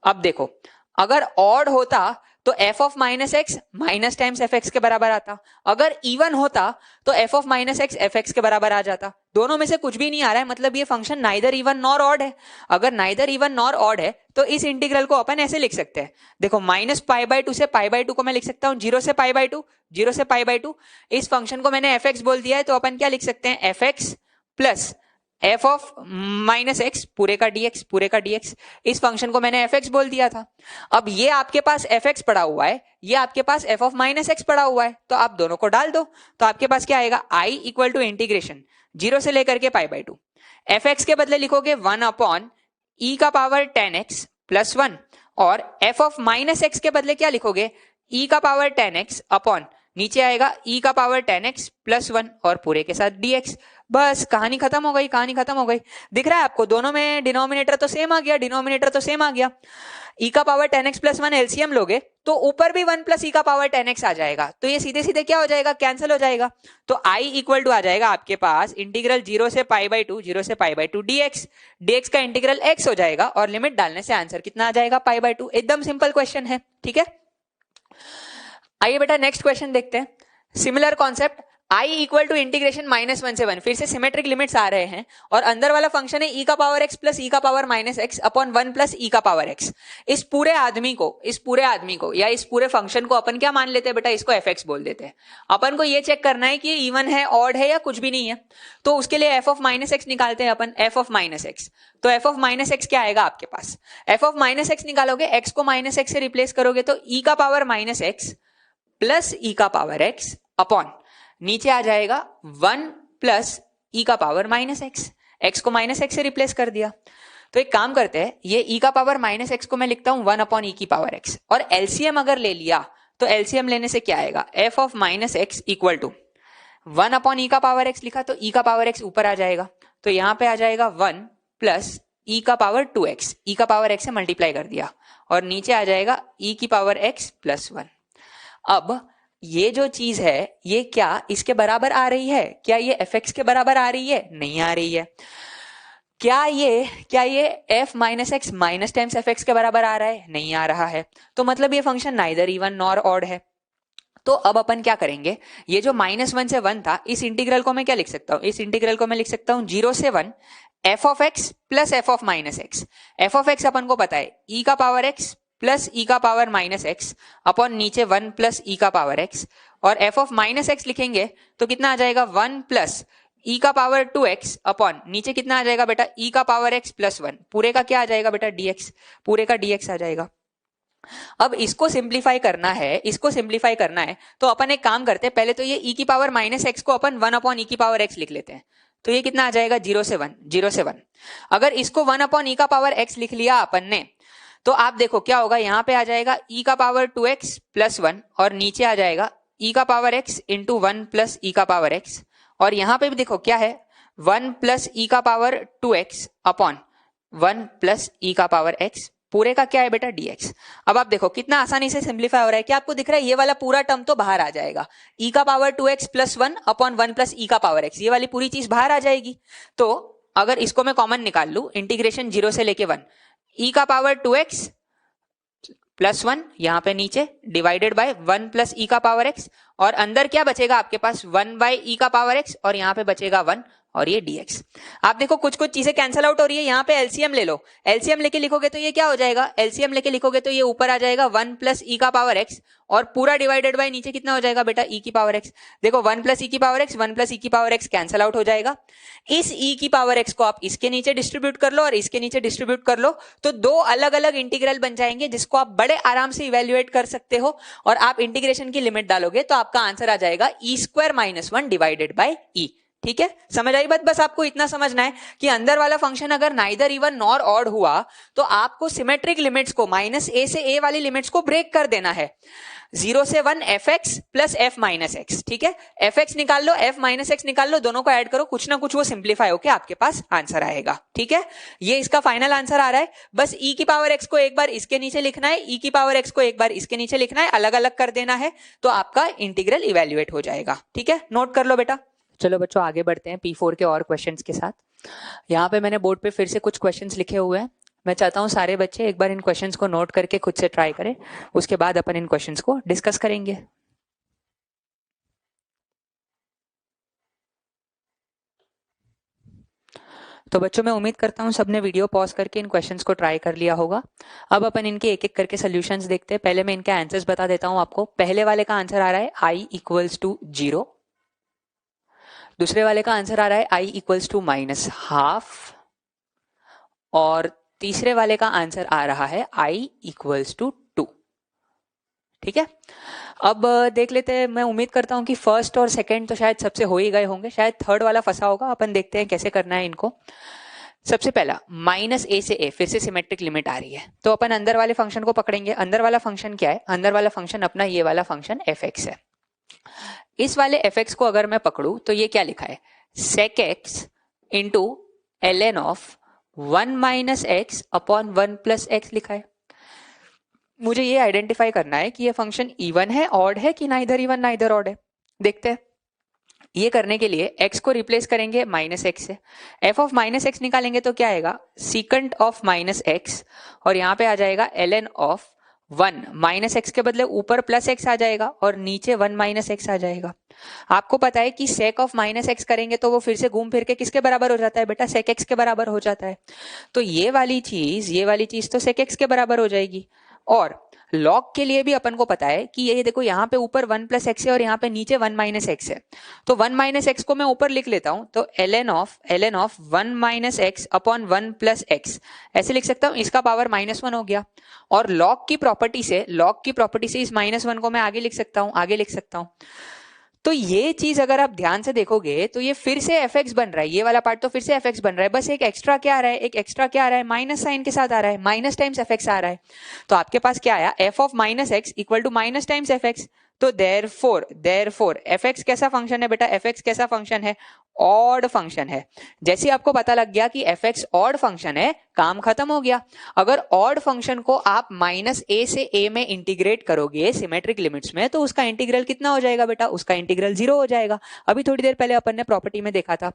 अब देखो अगर ऑड होता तो f of minus x minus times F x के बराबर आता, अगर इवन होता तो f of minus x F x के बराबर आ जाता। दोनों में से कुछ भी नहीं आ रहा है, मतलब ये function neither even nor odd है। अगर नाइदर इवन नॉर ऑड है तो इस इंटीग्रल को अपन ऐसे लिख सकते हैं, देखो माइनस पाई बाई टू से पाई बाई टू को मैं लिख सकता हूं 0 से पाई बाई टू, 0 से पाई बाई टू। इस फंक्शन को मैंने एफ एक्स बोल दिया है तो अपन क्या लिख सकते हैं, F x plus f of minus x पूरे का डीएक्स, पूरे का डीएक्स। इस फंक्शन को मैंने एफ एक्स बोल दिया था। अब ये आपके पास एफ एक्स पड़ा हुआ है, ये आपके पास एफ ऑफ माइनस एक्स पड़ा हुआ है, तो आप दोनों को डाल दो तो आपके पास क्या आएगा, आई इक्वल टू इंटीग्रेशन 0 से लेकर के pi by to. F x के बदले लिखोगे 1 अपॉन ई का पावर 10x प्लस 1 और एफ ऑफ माइनस एक्स के बदले क्या लिखोगे, ई का पावर 10x अपॉन नीचे आएगा ई का पावर 10x प्लस 1 और पूरे के साथ dx। बस कहानी खत्म हो गई, कहानी खत्म हो गई। दिख रहा है आपको, दोनों में डिनोमिनेटर तो सेम आ गया, डिनोमिनेटर तो सेम आ गया। ई का पावर 10x प्लस 1 एलसीएम लोगे तो ऊपर भी 1 प्लस ई का पावर 10x आ जाएगा, तो ये सीधे सीधे क्या हो जाएगा, कैंसिल हो जाएगा। तो आई इक्वल टू आ जाएगा आपके पास इंटीग्रल 0 से पाई बाई टू, 0 से पाई बाई टू dx, dx का इंटीग्रल x हो जाएगा और लिमिट डालने से आंसर कितना आ जाएगा, पाई बाई टू। एकदम सिंपल क्वेश्चन है, ठीक है। आइए बेटा नेक्स्ट क्वेश्चन देखते हैं। Similar concept, i equal to integration minus 1 से 1, फिर से सिमेट्रिक लिमिट्स आ रहे हैं और अंदर वाला फंक्शन है ई का पावर x प्लस ई का power minus x upon 1 plus e का पावर x। इस पूरे आदमी को या इस पूरे फंक्शन को अपन क्या मान लेते हैं बेटा, इसको fx बोल देते हैं। अपन को ये चेक करना है कि इवन है, ऑड है या कुछ भी नहीं है, तो उसके लिए f ऑफ माइनस एक्स निकालते हैं अपन, f ऑफ माइनस एक्स। तो f ऑफ माइनस एक्स क्या आएगा आपके पास, f ऑफ माइनस एक्स निकालोगे, x को माइनस एक्स से रिप्लेस करोगे तो ई का power minus x plus e का पावर एक्स अपॉन नीचे आ जाएगा 1 प्लस ई का पावर माइनस एक्स। एक्स को माइनस एक्स से रिप्लेस कर दिया। तो एक काम करते हैं, ये ई का पावर माइनस एक्स को मैं लिखता हूं 1 अपॉन ई की पावर एक्स और एलसीएम अगर ले लिया तो एलसीएम लेने से क्या आएगा, f of minus x equal to 1 upon e का पावर एक्स लिखा तो ई का पावर एक्स ऊपर आ जाएगा, तो यहां पे आ जाएगा 1 प्लस ई का पावर 2x, ई का पावर एक्स से मल्टीप्लाई कर दिया और नीचे आ जाएगा ई की पावर एक्स प्लस 1। अब ये जो चीज है ये क्या इसके बराबर आ रही है, क्या ये fx के बराबर आ रही है, नहीं आ रही है। क्या ये f minus x minus times F x के बराबर आ रहा है, नहीं आ रहा है। तो मतलब ये function neither even nor odd है। तो अब अपन क्या करेंगे, ये जो माइनस 1 से 1 था, इस इंटीग्रल को मैं क्या लिख सकता हूं, इस इंटीग्रल को मैं लिख सकता हूं 0 से 1 f of x plus f of minus x. F of x अपन को पता है ई का पावर एक्स प्लस ई का पावर माइनस एक्स अपॉन नीचे 1 प्लस ई का पावर एक्स और एफ ऑफ माइनस एक्स लिखेंगे तो कितना आ जाएगा 1 प्लस ई का पावर 2x अपॉन नीचे कितना आ जाएगा बेटा, ई का पावर x प्लस 1 पूरे का क्या आ जाएगा बेटा, dx, पूरे का dx आ जाएगा। अब इसको सिंप्लीफाई करना है, तो अपन एक काम करते हैं, पहले तो ये e की पावर माइनस एक्स को अपन 1 अपॉन ई की पावर x लिख लेते हैं। तो ये कितना आ जाएगा 0 से 1। अगर इसको 1 अपॉन ई का पावर x लिख लिया अपन ने तो आप देखो क्या होगा, यहां पे आ जाएगा e का पावर 2x प्लस 1 और नीचे आ जाएगा e का power x into 1 plus e का पावर x और यहां पे भी देखो क्या है 1 प्लस ई का power 2x upon 1 plus e का पावर x पूरे का क्या है बेटा dx। अब आप देखो कितना आसानी से सिंप्लीफाई हो रहा है, क्या आपको दिख रहा है, ये वाला पूरा टर्म तो बाहर आ जाएगा, e का power 2x plus 1 upon 1 plus e का पावर x, ये वाली पूरी चीज बाहर आ जाएगी। तो अगर इसको मैं कॉमन निकाल लू, इंटीग्रेशन 0 से लेके 1, e का पावर 2x प्लस 1 यहां पे नीचे डिवाइडेड बाय 1 प्लस ई का पावर x और अंदर क्या बचेगा आपके पास 1 बाय ई का पावर x और यहां पे बचेगा 1 और ये dx। आप देखो कुछ कुछ चीजें कैंसिल आउट हो रही है, यहाँ पे एलसीएम ले लो, एलसीएम लेके लिखोगे तो ये क्या हो जाएगा, एलसीएम लेके लिखोगे तो ये ऊपर आ जाएगा 1 प्लस ई का पावर x और पूरा डिवाइडेड बाय नीचे कितना हो जाएगा बेटा e की पावर x। देखो 1 प्लस ई की पावर x 1 प्लस ई की पावर x कैंसिल आउट हो जाएगा। इस e की पावर x को आप इसके नीचे डिस्ट्रीब्यूट कर लो और इसके नीचे डिस्ट्रीब्यूट कर लो तो दो अलग अलग इंटीग्रल बन जाएंगे जिसको आप बड़े आराम से इवेल्युएट कर सकते हो और आप इंटीग्रेशन की लिमिट डालोगे तो आपका आंसर आ जाएगा e² - 1 डिवाइडेड बाय e। ठीक है, समझ आई बात? बस आपको इतना समझना है कि अंदर वाला फंक्शन अगर नाइदर इवन नॉर ऑड हुआ तो आपको सिमेट्रिक लिमिट्स को -a से a वाली लिमिट्स को ब्रेक कर देना है। 0 से 1 fx plus f minus x, ठीक है, fx निकाल लो, f माइनस एक्स निकाल लो, दोनों को ऐड करो, कुछ ना कुछ वो सिंप्लीफाई होके आपके पास आंसर आएगा। ठीक है, ये इसका फाइनल आंसर आ रहा है। बस e की पावर x को एक बार इसके नीचे लिखना है, e की पावर x को एक बार इसके नीचे लिखना है, अलग अलग कर देना है, तो आपका इंटीग्रल इवेल्युएट हो जाएगा। ठीक है, नोट कर लो बेटा। चलो बच्चों आगे बढ़ते हैं P4 के और क्वेश्चंस के साथ। यहाँ पे मैंने बोर्ड पे फिर से कुछ क्वेश्चंस लिखे हुए हैं, मैं चाहता हूँ सारे बच्चे एक बार इन क्वेश्चंस को नोट करके खुद से ट्राई करें, उसके बाद अपन इन क्वेश्चंस को डिस्कस करेंगे। तो बच्चों मैं उम्मीद करता हूँ सबने वीडियो पॉज करके इन क्वेश्चंस को ट्राई कर लिया होगा। अब अपन इनके एक एक करके सोल्यूशंस देखते हैं। पहले मैं इनके आंसर्स बता देता हूँ आपको। पहले वाले का आंसर आ रहा है i इक्वल्स टू 0, दूसरे वाले का आंसर आ रहा है i इक्वल्स टू -12, और तीसरे वाले का आंसर आ रहा है i इक्वल्स टू 2। ठीक है, अब देख लेते हैं। मैं उम्मीद करता हूं कि फर्स्ट और सेकंड तो शायद सबसे हो ही गए होंगे, शायद थर्ड वाला फंसा होगा। अपन देखते हैं कैसे करना है इनको। सबसे पहला -a से a, फिर से सिमेट्रिक लिमिट आ रही है, तो अपन अंदर वाले फंक्शन को पकड़ेंगे। अंदर वाला फंक्शन क्या है? अंदर वाला फंक्शन अपना ये वाला फंक्शन fx है। इस वाले fx को अगर मैं पकड़ू तो ये क्या लिखा है? sec x into ln of 1 minus x upon 1 plus x लिखा है। मुझे ये आइडेंटिफाई करना है कि ये फंक्शन इवन है, ऑड है, कि नाइदर इवन नाइदर ऑड है। देखते हैं। ये करने के लिए x को रिप्लेस करेंगे -x से, f ऑफ -x निकालेंगे तो क्या आएगा? सीकंट ऑफ -x, और यहाँ पे आ जाएगा ln ऑफ 1, -x के बदले ऊपर +x आ जाएगा और नीचे 1 -x आ जाएगा। आपको पता है कि sec ऑफ -x करेंगे तो वो फिर से घूम फिर के किसके बराबर हो जाता है बेटा? sec x के बराबर हो जाता है। तो ये वाली चीज तो sec x के बराबर हो जाएगी। और log के लिए भी अपन को पता है कि ये देखो यहाँ पे ऊपर 1 प्लस एक्स है और यहाँ पे नीचे 1 माइनस एक्स है, तो 1 माइनस एक्स को मैं ऊपर लिख लेता हूं, तो ln of 1 minus x upon 1 plus x ऐसे लिख सकता हूं। इसका पावर -1 हो गया, और log की प्रॉपर्टी से इस -1 को मैं आगे लिख सकता हूं। तो ये चीज अगर आप ध्यान से देखोगे तो ये फिर से fx बन रहा है, ये वाला पार्ट तो फिर से fx बन रहा है, बस एक एक्स्ट्रा क्या आ रहा है? माइनस साइन के साथ आ रहा है, माइनस टाइम्स fx आ रहा है। तो आपके पास क्या आया? f of -x equal to minus times fx। तो देयरफॉर fx कैसा फंक्शन है बेटा? fx कैसा फंक्शन है? ऑड फंक्शन है। जैसे आपको पता लग गया कि fx ऑड फंक्शन है, काम खत्म हो गया। अगर ऑड फंक्शन को आप -a से a में इंटीग्रेट करोगे सिमेट्रिक लिमिट्स में, तो उसका इंटीग्रल कितना हो जाएगा बेटा? उसका इंटीग्रल 0 हो जाएगा। अभी थोड़ी देर पहले अपन ने प्रॉपर्टी में देखा था,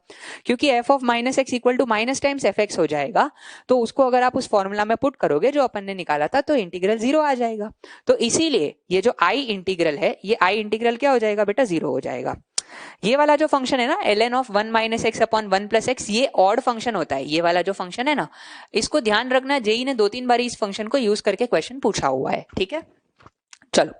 क्योंकि f of -x equal to minus times fx हो जाएगा, तो उसको अगर आप उस फॉर्मूला में पुट करोगे जो अपन ने निकाला था, तो इंटीग्रल 0 आ जाएगा। तो इसीलिए ये जो i इंटीग्रल है, ये i इंटीग्रल क्या हो जाएगा बेटा? 0 हो जाएगा। ये वाला जो फंक्शन है ना, ln of 1 minus x upon 1 plus x, ये ऑड फंक्शन होता है। ये वाला जो फंक्शन है ना, इसको ध्यान रखना, जेई ने 2-3 बार इस फंक्शन को यूज करके क्वेश्चन पूछा हुआ है। ठीक है, चलो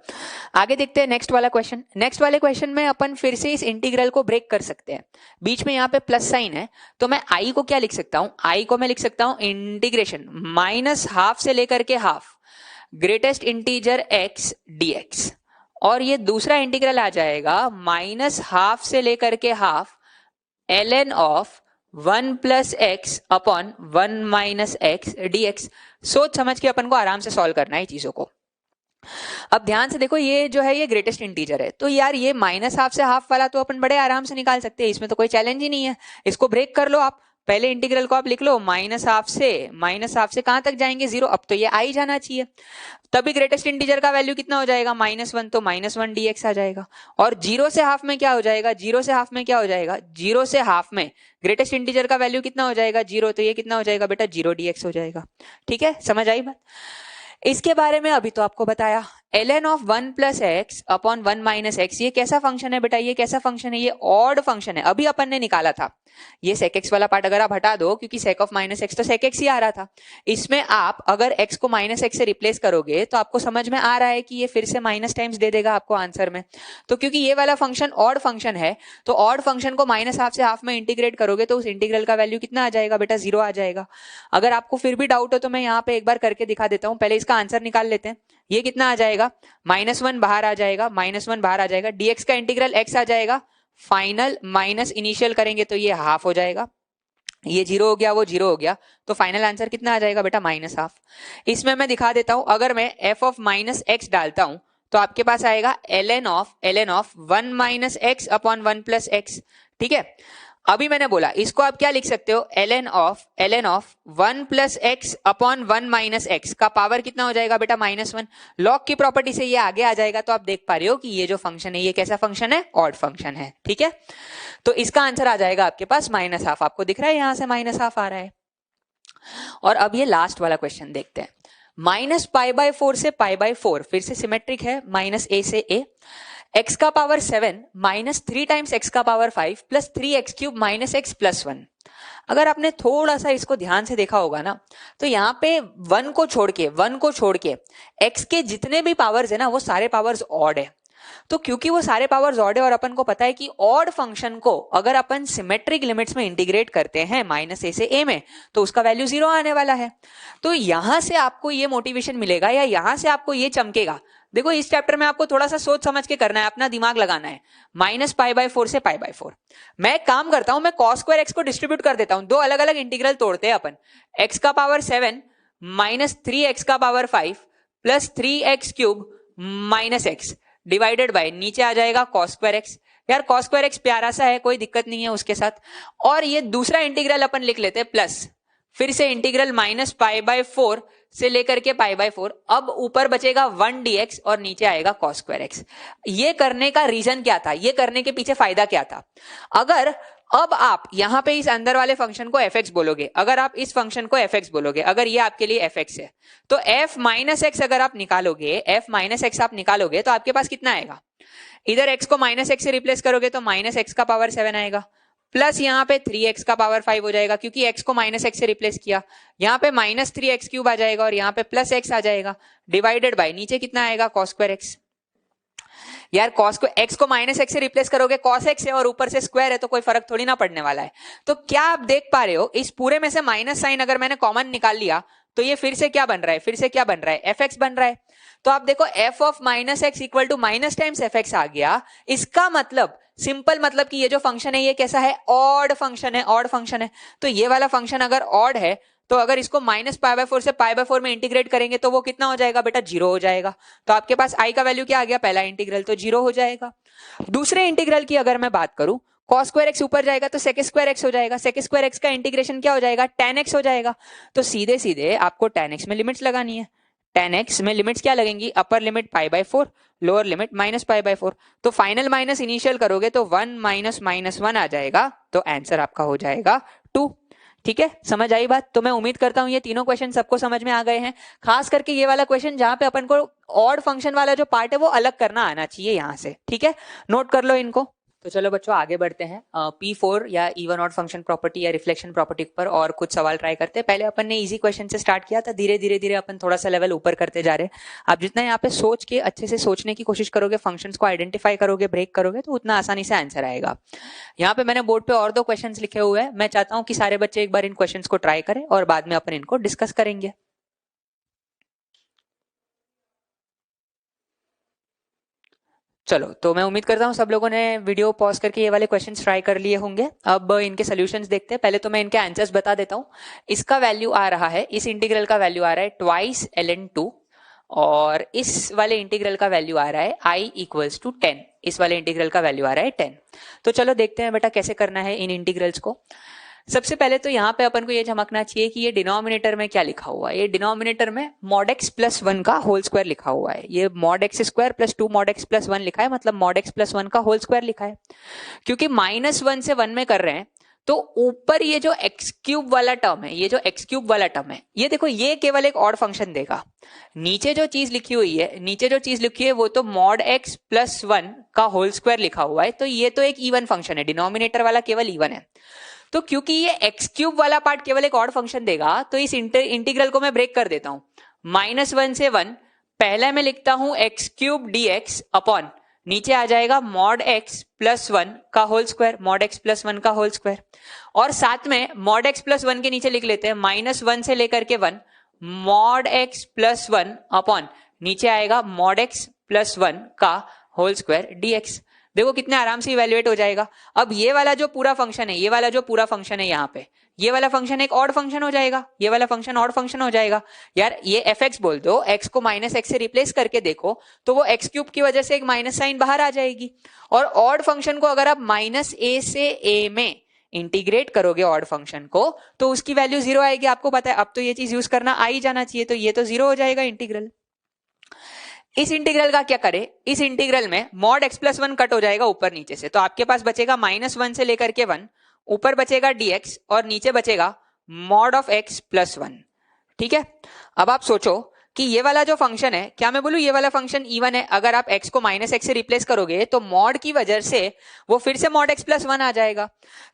आगे देखते हैं नेक्स्ट वाला क्वेश्चन। नेक्स्ट वाले क्वेश्चन में अपन फिर से इस इंटीग्रल को ब्रेक कर सकते हैं। बीच में यहाँ पे प्लस साइन है, तो मैं i को क्या लिख सकता हूँ? i को मैं लिख सकता हूँ इंटीग्रेशन -12 से लेकर के half greatest integer x dx, और ये दूसरा इंटीग्रल आ जाएगा -12 से लेकर के half ln of 1 plus x upon 1 minus x dx। सोच समझ के अपन को आराम से सॉल्व करना है चीजों को। अब ध्यान से देखो, ये जो है ये ग्रेटेस्ट इंटीजर है, तो यार ये -12 से हाफ वाला तो अपन बड़े आराम से निकाल सकते हैं, इसमें तो कोई चैलेंज ही नहीं है। इसको ब्रेक कर लो आप, पहले इंटीग्रल को आप लिख लो -12 से कहां तक जाएंगे? 0। अब तो ये आई जाना चाहिए, तभी ग्रेटेस्ट इंटीजर का वैल्यू कितना हो जाएगा? -1, तो -1 dx आ जाएगा। और 0 से हाफ में क्या हो जाएगा? 0 से हाफ में ग्रेटेस्ट इंटीजर का वैल्यू कितना हो जाएगा? 0, तो ये कितना हो जाएगा बेटा? 0 dx हो जाएगा। ठीक है, समझ आई बात? इसके बारे में अभी तो आपको बताया, ln of 1 plus x upon 1 minus x, ये कैसा फंक्शन है बेटा? ये कैसा फंक्शन है? ये ऑड फंक्शन है। अभी अपन ने निकाला था ये sec x वाला पार्ट अगर आप हटा दो, क्योंकि sec ऑफ -x तो sec x ही आ रहा था, इसमें आप अगर x को -x से रिप्लेस करोगे तो आपको समझ में आ रहा है कि ये फिर से माइनस टाइम्स दे देगा आपको आंसर में। तो क्योंकि ये वाला फंक्शन ऑड फंक्शन है, तो ऑड फंक्शन को -12 से हाफ में इंटीग्रेट करोगे तो उस इंटीग्रल का वैल्यू कितना आ जाएगा बेटा? 0 आ जाएगा। अगर आपको फिर भी डाउट हो तो मैं यहाँ पे एक बार करके दिखा देता हूँ। पहले इसका आंसर निकाल लेते हैं। ये कितना आ जाएगा? -1 बाहर आ जाएगा, -1 बाहर आ जाएगा, dx का इंटीग्रल x आ जाएगा, फाइनल माइनस इनिशियल करेंगे तो ये हाफ हो जाएगा, ये 0 हो गया, वो 0 हो गया, तो फाइनल आंसर कितना आ जाएगा बेटा माइनस हाफ। इसमें मैं दिखा देता हूं, अगर मैं f ऑफ माइनस एक्स डालता हूं तो आपके पास आएगा ln of 1 minus x upon 1 plus x. ठीक है, अभी मैंने बोला इसको आप क्या लिख सकते हो, ln of 1 plus x upon 1 minus x का पावर कितना हो जाएगा बेटा -1। लॉग की प्रॉपर्टी से ये आगे आ जाएगा, तो आप देख पा रहे हो कि ये जो फंक्शन है ये कैसा फंक्शन है, ऑड फंक्शन है। ठीक है, तो इसका आंसर आ जाएगा आपके पास माइनस हाफ। आपको दिख रहा है यहां से माइनस हाफ आ रहा है। और अब ये लास्ट वाला क्वेश्चन देखते हैं, -π/4 से π/4 फिर से सिमेट्रिक है, -a से a, x का पावर 7 माइनस 3 टाइम्स x का power 5 plus 3x³ minus x plus 1। अगर आपने थोड़ा सा इसको ध्यान से देखा होगा ना, तो यहाँ पे 1 को छोड़ के x के जितने भी पावर्स है ना वो सारे पावर्स ऑड है। तो क्योंकि वो सारे पावर्स ऑड है और अपन को पता है कि ऑड फंक्शन को अगर अपन सिमेट्रिक लिमिट्स में इंटीग्रेट करते हैं -a से a में, तो उसका वैल्यू 0 आने वाला है। तो यहां से आपको ये मोटिवेशन मिलेगा या यहां से आपको ये चमकेगा। देखो इस चैप्टर में आपको थोड़ा सा सोच समझ के करना है, अपना दिमाग लगाना है। -π/4 से π/4 मैं एक काम करता हूं, मैं cos स्क्वायर x को डिस्ट्रीब्यूट कर देता हूं, दो अलग अलग इंटीग्रल तोड़ते हैं अपन। x का पावर 7 माइनस 3x का power 5 plus 3x³ minus x divided bye नीचे आ जाएगा cos स्क्वायर x। यार cos स्क्वायर x प्यारा सा है, कोई दिक्कत नहीं है उसके साथ। और ये दूसरा इंटीग्रल अपन लिख लेते हैं प्लस, फिर से इंटीग्रल -π/4 से लेकर के π/4। अब ऊपर बचेगा 1 dx और नीचे आएगा cos स्क्वायर x। ये करने का रीजन क्या था, ये करने के पीछे फायदा क्या था? अगर अब आप यहां पे इस अंदर वाले फंक्शन को fx बोलोगे, अगर आप इस फंक्शन को fx बोलोगे, अगर ये आपके लिए fx है, तो f माइनस एक्स अगर आप निकालोगे, f माइनस एक्स आप निकालोगे तो आपके पास कितना आएगा? इधर x को माइनस एक्स से रिप्लेस करोगे तो माइनस एक्स का पावर 7 आएगा, प्लस यहाँ पे 3x का पावर 5 हो जाएगा, क्योंकि x को माइनस एक्स से रिप्लेस किया। यहाँ पे -3x³ आ जाएगा और यहाँ पे प्लस x आ जाएगा, डिवाइडेड बाय नीचे कितना आएगा cos स्क्वायर x। यार cos को x को माइनस एक्स से रिप्लेस करोगे, cos x है और ऊपर से स्क्वायर है, तो कोई फर्क थोड़ी ना पड़ने वाला है। तो क्या आप देख पा रहे हो, इस पूरे में से माइनस साइन अगर मैंने कॉमन निकाल लिया तो ये फिर से क्या बन रहा है, fx बन रहा है। तो आप देखो f of minus x equal to minus times fx आ गया। इसका मतलब सिंपल मतलब कि ये जो फंक्शन है ये कैसा है, ऑड फंक्शन है। तो ये वाला फंक्शन अगर ऑड है तो अगर इसको -π/4 से π/4 में इंटीग्रेट करेंगे तो वो कितना हो जाएगा बेटा, 0 हो जाएगा। तो आपके पास i का वैल्यू क्या आ गया, पहला इंटीग्रल तो 0 हो जाएगा। दूसरे इंटीग्रल की अगर मैं बात करूं, cos स्क्वायर x ऊपर जाएगा तो sec स्क्वायर x हो जाएगा, sec स्क्वायर x का इंटीग्रेशन क्या हो जाएगा, tan x हो जाएगा। तो सीधे सीधे आपको tan x में लिमिट्स लगानी है। tan x में लिमिट्स क्या लगेंगी, अपर लिमिट π/4, लोअर लिमिट -π/4। तो फाइनल माइनस इनिशियल करोगे तो 1 माइनस -1 आ जाएगा, तो आंसर आपका हो जाएगा 2। ठीक है, समझ आई बात? तो मैं उम्मीद करता हूं ये तीनों क्वेश्चन सबको समझ में आ गए हैं। खास करके ये वाला क्वेश्चन जहां पे अपन को ऑड फंक्शन वाला जो पार्ट है वो अलग करना आना चाहिए यहां से। ठीक है, नोट कर लो इनको। तो चलो बच्चों आगे बढ़ते हैं, P4 या इवन ऑड फंक्शन प्रॉपर्टी या रिफ्लेक्शन प्रॉपर्टी पर और कुछ सवाल ट्राई करते हैं। पहले अपन ने इजी क्वेश्चन से स्टार्ट किया था, धीरे धीरे अपन थोड़ा सा लेवल ऊपर करते जा रहे हैं। आप जितना यहाँ पे सोच के अच्छे से सोचने की कोशिश करोगे, फंक्शंस को आइडेंटिफाई करोगे, ब्रेक करोगे, तो उतना आसानी से आंसर आएगा। यहाँ पे मैंने बोर्ड पे और 2 क्वेश्चन लिखे हुए हैं। मैं चाहता हूँ कि सारे बच्चे एक बार इन क्वेश्चन को ट्राई करें और बाद में अपन इनको डिस्कस करेंगे। चलो, तो मैं उम्मीद करता हूँ सब लोगों ने वीडियो पॉज करके ये वाले क्वेश्चंस ट्राई कर लिए होंगे। अब इनके सॉल्यूशंस देखते हैं। पहले तो मैं इनके आंसर्स बता देता हूँ। इसका वैल्यू आ रहा है, इस इंटीग्रल का वैल्यू आ रहा है ट्वाइस ln2, और इस वाले इंटीग्रल का वैल्यू आ रहा है i इक्वल्स टू 10। इस वाले इंटीग्रल का वैल्यू आ रहा है 10। तो चलो देखते हैं बेटा कैसे करना है इन इंटीग्रल्स को। सबसे पहले तो यहाँ पे अपन को ये झमकना चाहिए कि ये डिनोमिनेटर में क्या लिखा हुआ है। ये डिनोमिनेटर में mod x प्लस 1 का होल स्क्वायर लिखा हुआ है। ये mod x square plus 2 mod x plus 1 लिखा है, मतलब mod x प्लस 1 का होल स्क्वायर लिखा है। क्योंकि -1 से 1 में कर रहे हैं तो ऊपर ये जो x³ वाला टर्म है, ये देखो ये केवल एक ऑड फंक्शन देगा। नीचे जो चीज लिखी हुई है वो तो mod x प्लस 1 का होल स्क्वायर लिखा हुआ है। तो ये तो एक इवन फंक्शन है, डिनोमिनेटर वाला केवल इवन है। तो क्योंकि ये x³ वाला पार्ट केवल एक ऑड फंक्शन देगा, तो इस इंटीग्रल को मैं ब्रेक कर देता हूं। -1 से 1 पहले मैं लिखता हूं x³ dx अपॉन नीचे आ जाएगा mod x प्लस 1 का होल स्क्वायर, और साथ में mod x प्लस 1 के नीचे लिख लेते हैं -1 से लेकर के 1 mod x प्लस 1 अपॉन नीचे आएगा mod x प्लस 1 का होल स्क्वायर dx। देखो कितने आराम से इवेल्युएट हो जाएगा। अब ये वाला जो पूरा फंक्शन है, ये वाला जो पूरा फंक्शन है यहाँ पे, ये वाला फंक्शन एक ऑड फंक्शन हो जाएगा, ये वाला फंक्शन ऑड फंक्शन हो जाएगा। यार ये fx बोल दो, x को -x से रिप्लेस करके देखो तो वो x³ की वजह से एक माइनस साइन बाहर आ जाएगी। और ऑड फंक्शन को अगर आप -a से a में इंटीग्रेट करोगे ऑड फंक्शन को, तो उसकी वैल्यू 0 आएगी। आपको पता है अब तो ये चीज यूज करना आ ही जाना चाहिए, तो ये तो 0 हो जाएगा इंटीग्रल। इस इंटीग्रल का क्या करें, इस इंटीग्रल में मॉड x+1 कट हो जाएगा ऊपर नीचे से, तो आपके पास बचेगा -1 से लेकर के 1, ऊपर बचेगा dx और नीचे बचेगा मॉड ऑफ x+1। ठीक है, अब आप सोचो कि ये वाला जो फंक्शन है, क्या मैं बोलूं ये वाला फंक्शन इवन है, अगर आप x को -x से रिप्लेस करोगे तो मॉड की वजह से वो फिर से मॉड x+1 आ जाएगा।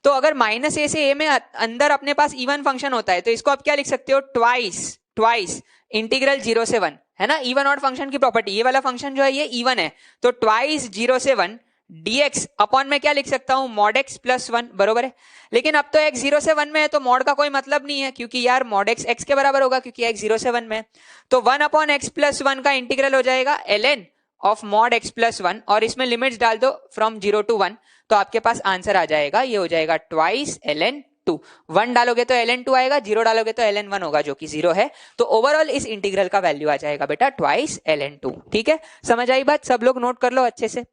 तो अगर -a से a में अंदर अपने पास इवन फंक्शन होता है, तो इसको आप क्या लिख सकते हो, ट्वाइस इंटीग्रल 0 से 1, है ना, इवन ऑड फंक्शन की प्रॉपर्टी। ये वाला फंक्शन जो है ये इवन है, तो ट्वाइस 0 से 1 dx अपॉन में क्या लिख सकता हूं, मॉड x+1, बरोबर है। लेकिन अब तो x 0 से 1 में है, तो मॉड का कोई मतलब नहीं है, क्योंकि यार मॉड x के बराबर होगा, क्योंकि x 0 से 1 में है। तो 1 अपॉन x+1 का इंटीग्रल हो जाएगा ln ऑफ मॉड x+1, और इसमें लिमिट्स डाल दो फ्रॉम 0 to 1, तो आपके पास आंसर आ जाएगा, ये हो जाएगा ट्वाइस ln2। 1 डालोगे तो ln2 आएगा, 0 डालोगे तो ln1 होगा, जो कि 0 है। तो ओवरऑल इस इंटीग्रल का वैल्यू आ जाएगा बेटा ट्वाइस ln2। ठीक है, समझ आई बात, सब लोग नोट कर लो अच्छे से।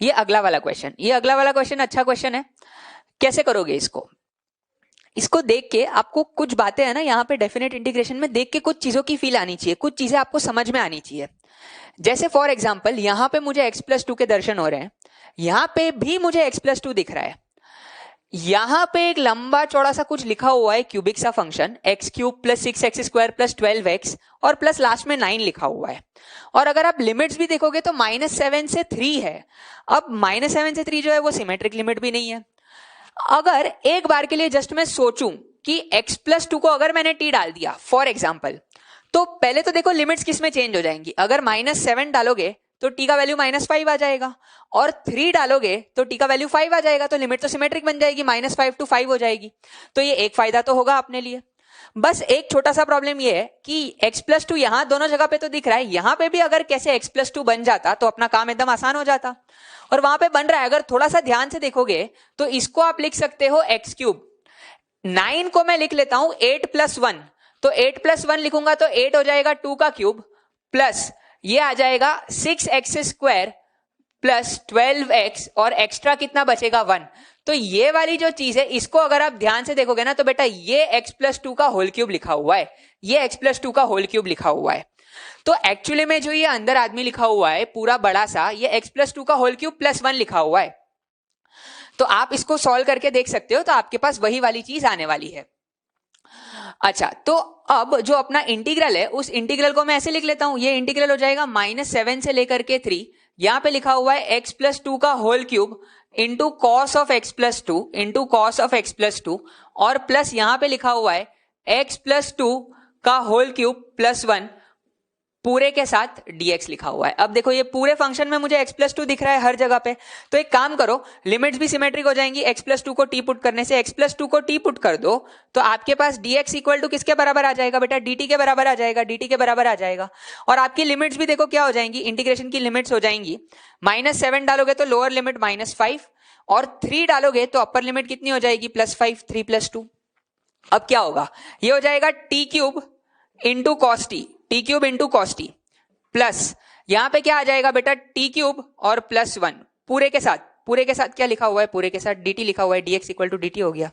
ये अगला वाला क्वेश्चन अच्छा क्वेश्चन है। कैसे करोगे इसको देख के आपको कुछ बातें है ना यहाँ पे डेफिनेट इंटीग्रेशन में देख के कुछ चीजों की फील आनी चाहिए, कुछ चीजें आपको समझ में आनी चाहिए। जैसे फॉर एग्जांपल यहाँ पे मुझे x+2 के दर्शन हो रहे हैं, यहाँ पे भी मुझे x+2 दिख रहा है, यहां पे एक लंबा चौड़ा सा कुछ लिखा हुआ है क्यूबिक सा फंक्शन x³ + 6x² + 12x और प्लस लास्ट में 9 लिखा हुआ है। और अगर आप लिमिट्स भी देखोगे तो -7 से 3 है। अब -7 से 3 जो है वो सिमेट्रिक लिमिट भी नहीं है। अगर एक बार के लिए जस्ट मैं सोचूं कि x+2 को अगर मैंने t डाल दिया फॉर एग्जाम्पल, तो पहले तो देखो लिमिट्स किस में चेंज हो जाएंगी। अगर -7 डालोगे तो t का वैल्यू -5 आ जाएगा, और 3 डालोगे तो t का वैल्यू 5 आ जाएगा, तो लिमिट तो सिमेट्रिक बन जाएगी, -5 to 5 हो जाएगी। तो ये एक फायदा तो होगा अपने लिए। बस एक छोटा सा प्रॉब्लम ये है कि x+2 यहां दोनों जगह पे तो दिख रहा है, यहां पे भी अगर कैसे x+2 बन जाता तो अपना काम एकदम आसान हो जाता, और वहां पे बन रहा है। अगर थोड़ा सा ध्यान से देखोगे तो इसको आप लिख सकते हो x³, 9 को मैं लिख लेता हूं 8 + 1, तो 8 + 1 लिखूंगा तो 8 हो जाएगा 2 का क्यूब, प्लस ये आ जाएगा 6x² + 12x, और एक्स्ट्रा कितना बचेगा 1। तो ये वाली जो चीज है इसको अगर आप ध्यान से देखोगे ना तो बेटा ये x+2 का होल क्यूब लिखा हुआ है, ये x+2 का होल क्यूब लिखा हुआ है। तो एक्चुअली में जो ये अंदर आदमी लिखा हुआ है पूरा बड़ा सा, ये x+2 का होल क्यूब +1 लिखा हुआ है। तो आप इसको सॉल्व करके देख सकते हो, तो आपके पास वही वाली चीज आने वाली है। अच्छा, तो अब जो अपना इंटीग्रल है उस इंटीग्रल को मैं ऐसे लिख लेता हूं, ये इंटीग्रल हो जाएगा -7 से लेकर के 3, यहां पे लिखा हुआ है x+2 का whole cube into cos of x+2 और प्लस यहां पे लिखा हुआ है x+2 का होल क्यूब +1 पूरे के साथ dx लिखा हुआ है। अब देखो ये पूरे फंक्शन में मुझे x+2 दिख रहा है हर जगह पे, तो एक काम करो, लिमिट्स भी सिमेट्रिक हो जाएंगी। x+2 को t पुट करने से x+2 को t पुट कर दो तो आपके पास dx इक्वल टू किसके बराबर आ जाएगा बेटा, dt के बराबर आ जाएगा, dt के बराबर आ जाएगा। और आपकी लिमिट्स भी देखो क्या हो जाएंगी, इंटीग्रेशन की लिमिट्स हो जाएंगी, -7 डालोगे तो लोअर लिमिट -5, और 3 डालोगे तो अपर लिमिट कितनी हो जाएगी +5, 3 + 2। अब क्या होगा, ये हो जाएगा t³ into cos T plus यहां पे क्या आ जाएगा बेटा t³ और +1 पूरे के साथ क्या लिखा हुआ है, पूरे के साथ dt लिखा हुआ है, dx इक्वल टू dt हो गया।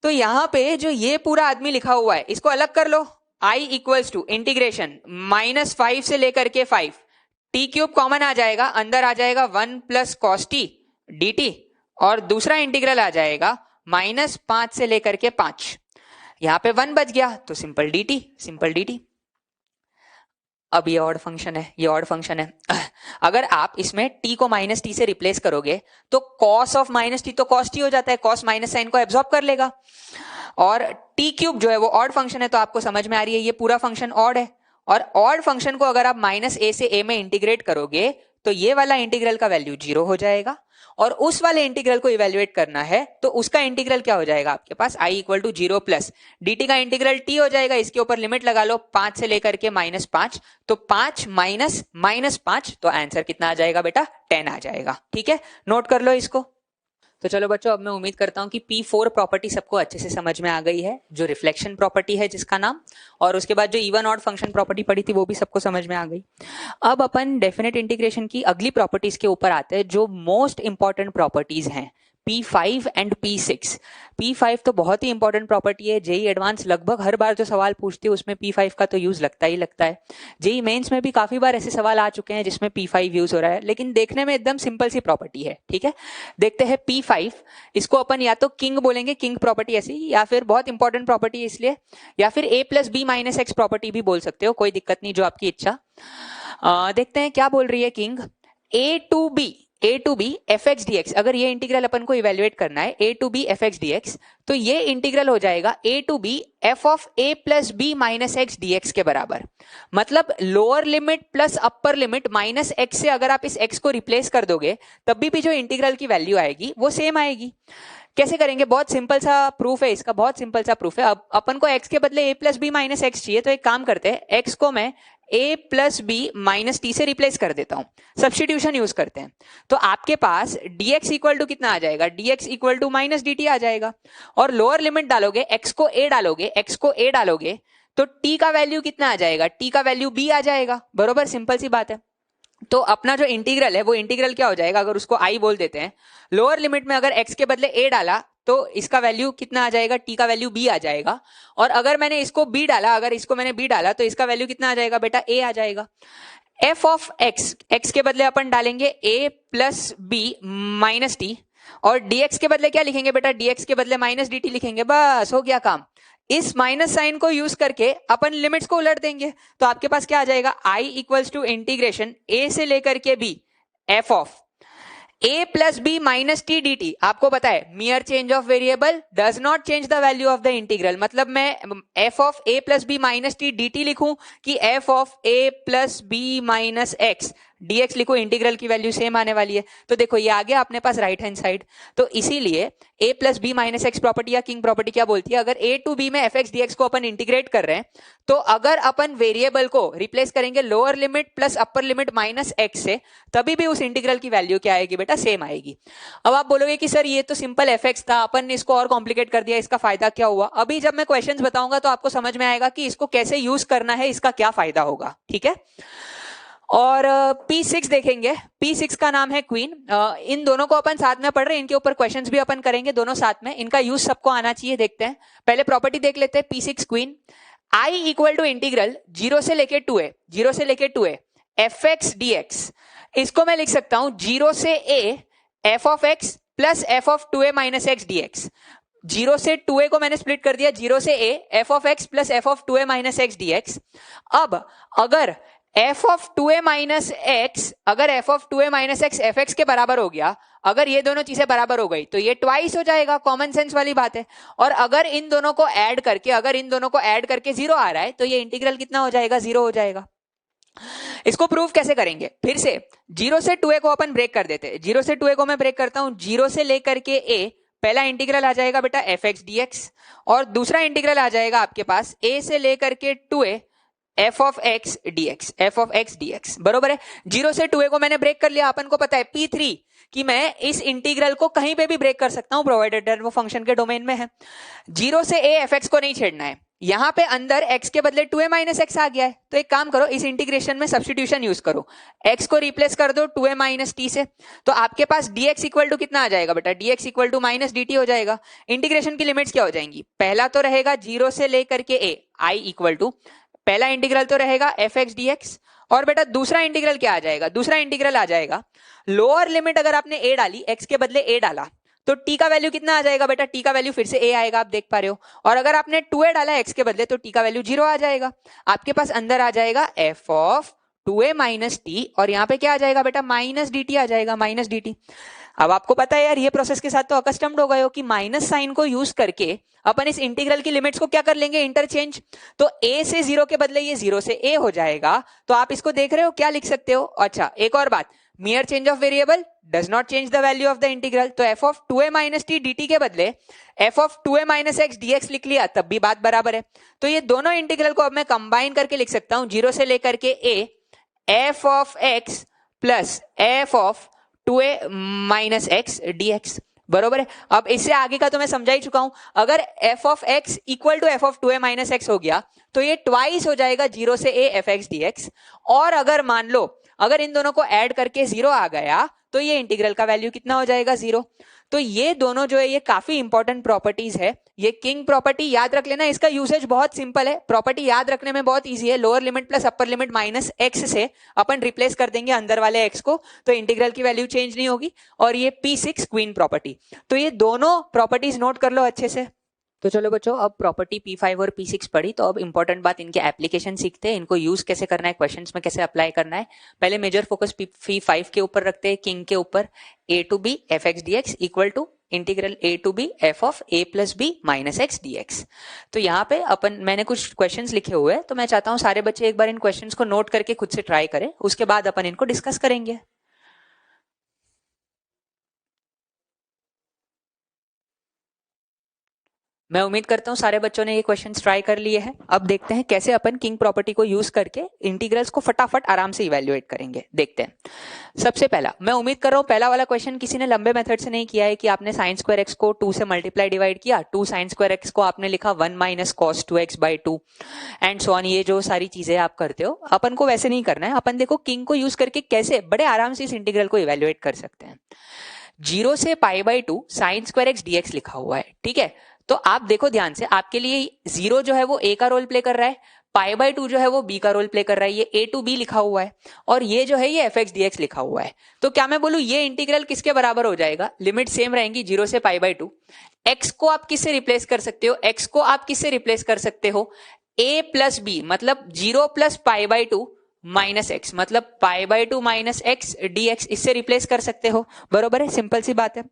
तो यहां पे जो ये पूरा आदमी लिखा हुआ है इसको अलग कर लो, i इक्वल्स टू इंटीग्रेशन -5 से लेकर के 5, t³ कॉमन आ जाएगा, अंदर आ जाएगा 1 + cos t dt, और दूसरा इंटीग्रल आ जाएगा -5 से लेकर के 5, यहां पे 1 बच गया तो सिंपल dt। अब ये ऑड फंक्शन है, अगर आप इसमें t को -t से रिप्लेस करोगे तो cos ऑफ -t तो cos t हो जाता है, cos माइनस साइन को एब्जॉर्ब कर लेगा, और t³ जो है वो ऑड फंक्शन है, तो आपको समझ में आ रही है ये पूरा फंक्शन ऑड है। और ऑड फंक्शन को अगर आप -a से a में इंटीग्रेट करोगे तो ये वाला इंटीग्रल का वैल्यू 0 हो जाएगा, और उस वाले इंटीग्रल को इवेल्युएट करना है तो उसका इंटीग्रल क्या हो जाएगा आपके पास, i equal to 0 plus dt का इंटीग्रल t हो जाएगा। इसके ऊपर लिमिट लगा लो 5 से लेकर के -5, तो 5 माइनस -5, तो आंसर कितना आ जाएगा बेटा, 10 आ जाएगा। ठीक है, नोट कर लो इसको। तो चलो बच्चों, अब मैं उम्मीद करता हूं कि P4 प्रॉपर्टी सबको अच्छे से समझ में आ गई है, जो रिफ्लेक्शन प्रॉपर्टी है जिसका नाम, और उसके बाद जो इवन ऑड फंक्शन प्रॉपर्टी पढ़ी थी वो भी सबको समझ में आ गई। अब अपन डेफिनेट इंटीग्रेशन की अगली प्रॉपर्टीज के ऊपर आते हैं, जो मोस्ट इंपॉर्टेंट प्रॉपर्टीज हैं, P5 एंड P6। P5 तो बहुत ही इंपॉर्टेंट प्रॉपर्टी है, जेई एडवांस लगभग हर बार जो सवाल पूछती है उसमें P5 का तो यूज लगता ही लगता है। जेई मेंस में भी काफी बार ऐसे सवाल आ चुके हैं जिसमें P5 यूज हो रहा है, लेकिन देखने में एकदम सिंपल सी प्रॉपर्टी है। ठीक है, देखते हैं P5, इसको अपन या तो किंग बोलेंगे, किंग प्रॉपर्टी ऐसी, या फिर बहुत इंपॉर्टेंट प्रॉपर्टी है इसलिए, या फिर a plus b minus x property भी बोल सकते हो, कोई दिक्कत नहीं, जो आपकी इच्छा। देखते हैं क्या बोल रही है king. a to b f x d x, अगर ये इंटीग्रल अपन को इवेल्युएट करना है a to b f x d x, तो ये इंटीग्रल हो जाएगा a to b f of a plus b minus x d x के बराबर। मतलब lower limit plus upper limit minus x से अगर आप इस x को रिप्लेस कर दोगे तब भी जो इंटीग्रल की वैल्यू आएगी वो सेम आएगी। कैसे करेंगे, बहुत सिंपल सा प्रूफ है इसका, बहुत सिंपल सा प्रूफ है। अब अपन को x के बदले a plus b minus x चाहिए, तो एक काम करते हैं, x को मैं a plus b minus t से रिप्लेस कर देता हूं, सब्स्टिट्यूशन यूज करते हैं। तो आपके पास dx इक्वल टू कितना आ जाएगा, dx equal to minus dt आ जाएगा, और लोअर लिमिट डालोगे, x को a डालोगे तो t का वैल्यू कितना आ जाएगा, t का वैल्यू b आ जाएगा। बरोबर, सिंपल सी बात है। तो अपना जो इंटीग्रल है वो इंटीग्रल क्या हो जाएगा, अगर उसको i बोल देते हैं, लोअर लिमिट में अगर x के बदले a डाला तो इसका वैल्यू कितना आ जाएगा, t का वैल्यू b आ जाएगा, और अगर मैंने इसको b डाला, अगर इसको मैंने b डाला तो इसका वैल्यू कितना आ जाएगा बेटा, a आ जाएगा। f ऑफ x, x के बदले अपन डालेंगे a plus b minus T, और dx के बदले क्या लिखेंगे बेटा, dx के बदले माइनस dt लिखेंगे, बस हो गया काम। इस माइनस साइन को यूज करके अपन लिमिट्स को उलट देंगे, तो आपके पास क्या आ जाएगा, i equals to integration a से लेकर के b f of a plus b minus t d t. आपको पता है mere change of variable does not change the value of the integral, मतलब मैं f of a plus b minus t d t लिखूं कि f of a plus b minus x dx लिखो, इंटीग्रल की वैल्यू सेम आने वाली है। तो देखो ये आ गया अपने पास राइट हैंड साइड, तो इसीलिए a plus b minus x property या किंग प्रॉपर्टी क्या बोलती है, अगर a टू b में एफ एक्स डी एक्स को अपन इंटीग्रेट कर रहे हैं, तो अगर अपन वेरिएबल को रिप्लेस करेंगे lower limit plus upper limit minus x से, तभी भी उस इंटीग्रल की वैल्यू क्या आएगी बेटा, सेम आएगी। अब आप बोलोगे कि सर ये तो सिंपल एफ एक्स था, अपन ने इसको और कॉम्प्लिकेट कर दिया, इसका फायदा क्या हुआ। अभी जब मैं क्वेश्चंस बताऊंगा तो आपको समझ में आएगा कि इसको कैसे यूज करना है, इसका क्या फायदा होगा। ठीक है, और P6 देखेंगे, P6 का नाम है क्वीन। इन दोनों को अपन साथ में पढ़ रहे हैं, इनके ऊपर क्वेश्चंस भी अपन करेंगे दोनों साथ में, इनका यूज सबको आना चाहिए। देखते हैं, पहले प्रॉपर्टी देख लेते हैं P6 queen. I equal to integral 0 से लेके 2a F x d x, इसको मैं लिख सकता हूं 0 से a f of x plus f of 2a minus x d x. 0 से 2a को मैंने स्प्लिट कर दिया, 0 से a f of x plus f of 2a minus x d x. अब अगर f of 2a minus x, अगर f of 2a minus x F x के बराबर हो गया, अगर ये दोनों चीजें बराबर हो गई तो ये ट्वाइस हो जाएगा, कॉमन सेंस वाली बात है। और अगर इन दोनों को ऐड करके 0 आ रहा है तो ये इंटीग्रल कितना हो जाएगा, 0 हो जाएगा। इसको प्रूव कैसे करेंगे, फिर से 0 से 2a को अपन ब्रेक कर देते हैं। 0 से 2a को मैं ब्रेक करता हूं, 0 से लेकर के a, पहला इंटीग्रल आ जाएगा बेटा एफ एक्स डी एक्स, और दूसरा इंटीग्रल आ जाएगा आपके पास a से लेकर के 2a F of x d x. बरोबर है, 0 से 2a को मैंने ब्रेक कर लिया। अपन को पता है P3 कि मैं इस इंटीग्रल को कहीं पे भी ब्रेक कर सकता हूं, प्रोवाइडेड वो फंक्शन के डोमेन में है। 0 से a एफ एक्स को नहीं छेड़ना है, यहां पे अंदर x के बदले 2a माइनस एक्स आ गया है, तो एक काम करो, इस इंटीग्रेशन में सब्स्टिट्यूशन यूज करो, x को रिप्लेस कर दो 2a माइनस टी से, तो आपके पास dx इक्वल टू कितना आ जाएगा बेटा, dx equal to minus dt हो जाएगा। इंटीग्रेशन की लिमिट्स क्या हो जाएंगी, पहला तो रहेगा 0 से लेकर के a, i इक्वल टू, पहला इंटीग्रल तो रहेगा एफ एक्स डी एक्स, और बेटा दूसरा इंटीग्रल क्या आ जाएगा, दूसरा इंटीग्रल आ जाएगा लोअर लिमिट, अगर आपने a डाली, x के बदले a डाला तो t का वैल्यू कितना आ जाएगा बेटा, t का वैल्यू फिर से a आएगा, आप देख पा रहे हो। और अगर आपने 2a डाला x के बदले तो t का वैल्यू 0 आ जाएगा। आपके पास अंदर आ जाएगा f of 2a minus T, और यहाँ पे क्या आ जाएगा बेटा, माइनस dt आ जाएगा, माइनस dt। अब आपको पता है यार, ये प्रोसेस के साथ तो अकस्टम्ड हो गए हो कि माइनस साइन को यूज करके अपन इस इंटीग्रल की लिमिट्स को क्या कर लेंगे, इंटरचेंज। तो a से 0 के बदले ये 0 से a हो जाएगा, तो आप इसको देख रहे हो क्या लिख सकते हो। अच्छा एक और बात, mere change of variable does not change the value of the integral. तो f of 2a minus t dt के बदले f of 2a minus x dx लिख लिया, तब भी बात बराबर है. तो ये दोनों इंटीग्रल को अब मैं कंबाइन करके लिख सकता हूं, 0 से लेकर के a f of x plus f of 2a minus x dx. बरोबर है. अब इससे आगे का तो मैं समझा ही चुका हूं. अगर f of x equal to f of 2a minus x हो गया तो ये ट्वाइस हो जाएगा 0 से a f x dx. और अगर मान लो अगर इन दोनों को ऐड करके 0 आ गया तो ये इंटीग्रल का वैल्यू कितना हो जाएगा, 0. तो ये दोनों जो है ये काफी इंपॉर्टेंट प्रॉपर्टीज है. ये किंग प्रॉपर्टी याद रख लेना. इसका यूसेज बहुत सिंपल है, प्रॉपर्टी याद रखने में बहुत इजी है. Lower limit plus upper limit minus x से अपन रिप्लेस कर देंगे अंदर वाले x को, तो इंटीग्रल की वैल्यू चेंज नहीं होगी. और ये P6 क्वीन प्रॉपर्टी. तो ये दोनों प्रॉपर्टीज नोट कर लो अच्छे से. तो चलो बच्चों, अब प्रॉपर्टी P5 और P6 पढ़ी, तो अब इंपॉर्टेंट बात इनके एप्लीकेशन सीखते हैं. इनको यूज कैसे करना है, क्वेश्चंस में कैसे अप्लाई करना है. पहले मेजर फोकस P5 के ऊपर रखते हैं, किंग के ऊपर. a to b f x dx equal to integral a to b f of a plus b माइनस x dx. तो यहाँ पे मैंने कुछ क्वेश्चंस लिखे हुए हैं, तो मैं चाहता हूँ सारे बच्चे एक बार इन क्वेश्चंस को नोट करके खुद से ट्राई करें, उसके बाद अपन इनको डिस्कस करेंगे. मैं उम्मीद करता हूं सारे बच्चों ने ये क्वेश्चंस ट्राई कर लिए हैं. अब देखते हैं कैसे अपन किंग प्रॉपर्टी को यूज करके इंटीग्रल्स को फटाफट आराम से इवैल्यूएट करेंगे. देखते हैं. सबसे पहला, मैं उम्मीद कर रहा हूं पहला वाला क्वेश्चन किसी ने लंबे मेथड से नहीं किया है कि आपने साइन स्क्वायर एक्स को 2 से मल्टीप्लाई डिवाइड किया, 2 साइन स्क्वायर एक्स को आपने लिखा 1 minus cos 2x by 2 and so on. ये जो सारी चीजें आप करते हो, अपन को वैसे नहीं करना है. अपन देखो किंग को यूज करके कैसे बड़े आराम से इस इंटीग्रल को इवैल्यूएट कर सकते हैं. 0 से पाई by 2 sine square x dx लिखा हुआ है, ठीक है. तो आप देखो ध्यान से, आपके लिए 0 जो है वो a का रोल प्ले कर रहा है, पाई बाई 2 जो है वो b का रोल प्ले कर रहा है. ये a टू b लिखा हुआ है और ये जो है ये f x dx लिखा हुआ है. तो क्या मैं बोलूं ये इंटीग्रल किसके बराबर हो जाएगा, लिमिट सेम रहेंगी 0 से पाई बाई 2. x को आप किससे रिप्लेस कर सकते हो, x को आप किससे रिप्लेस कर सकते हो, a प्लस b मतलब 0 plus pi by 2 minus x मतलब pi by 2 minus x dx, इससे रिप्लेस कर सकते हो. बरोबर है, सिंपल सी बात है.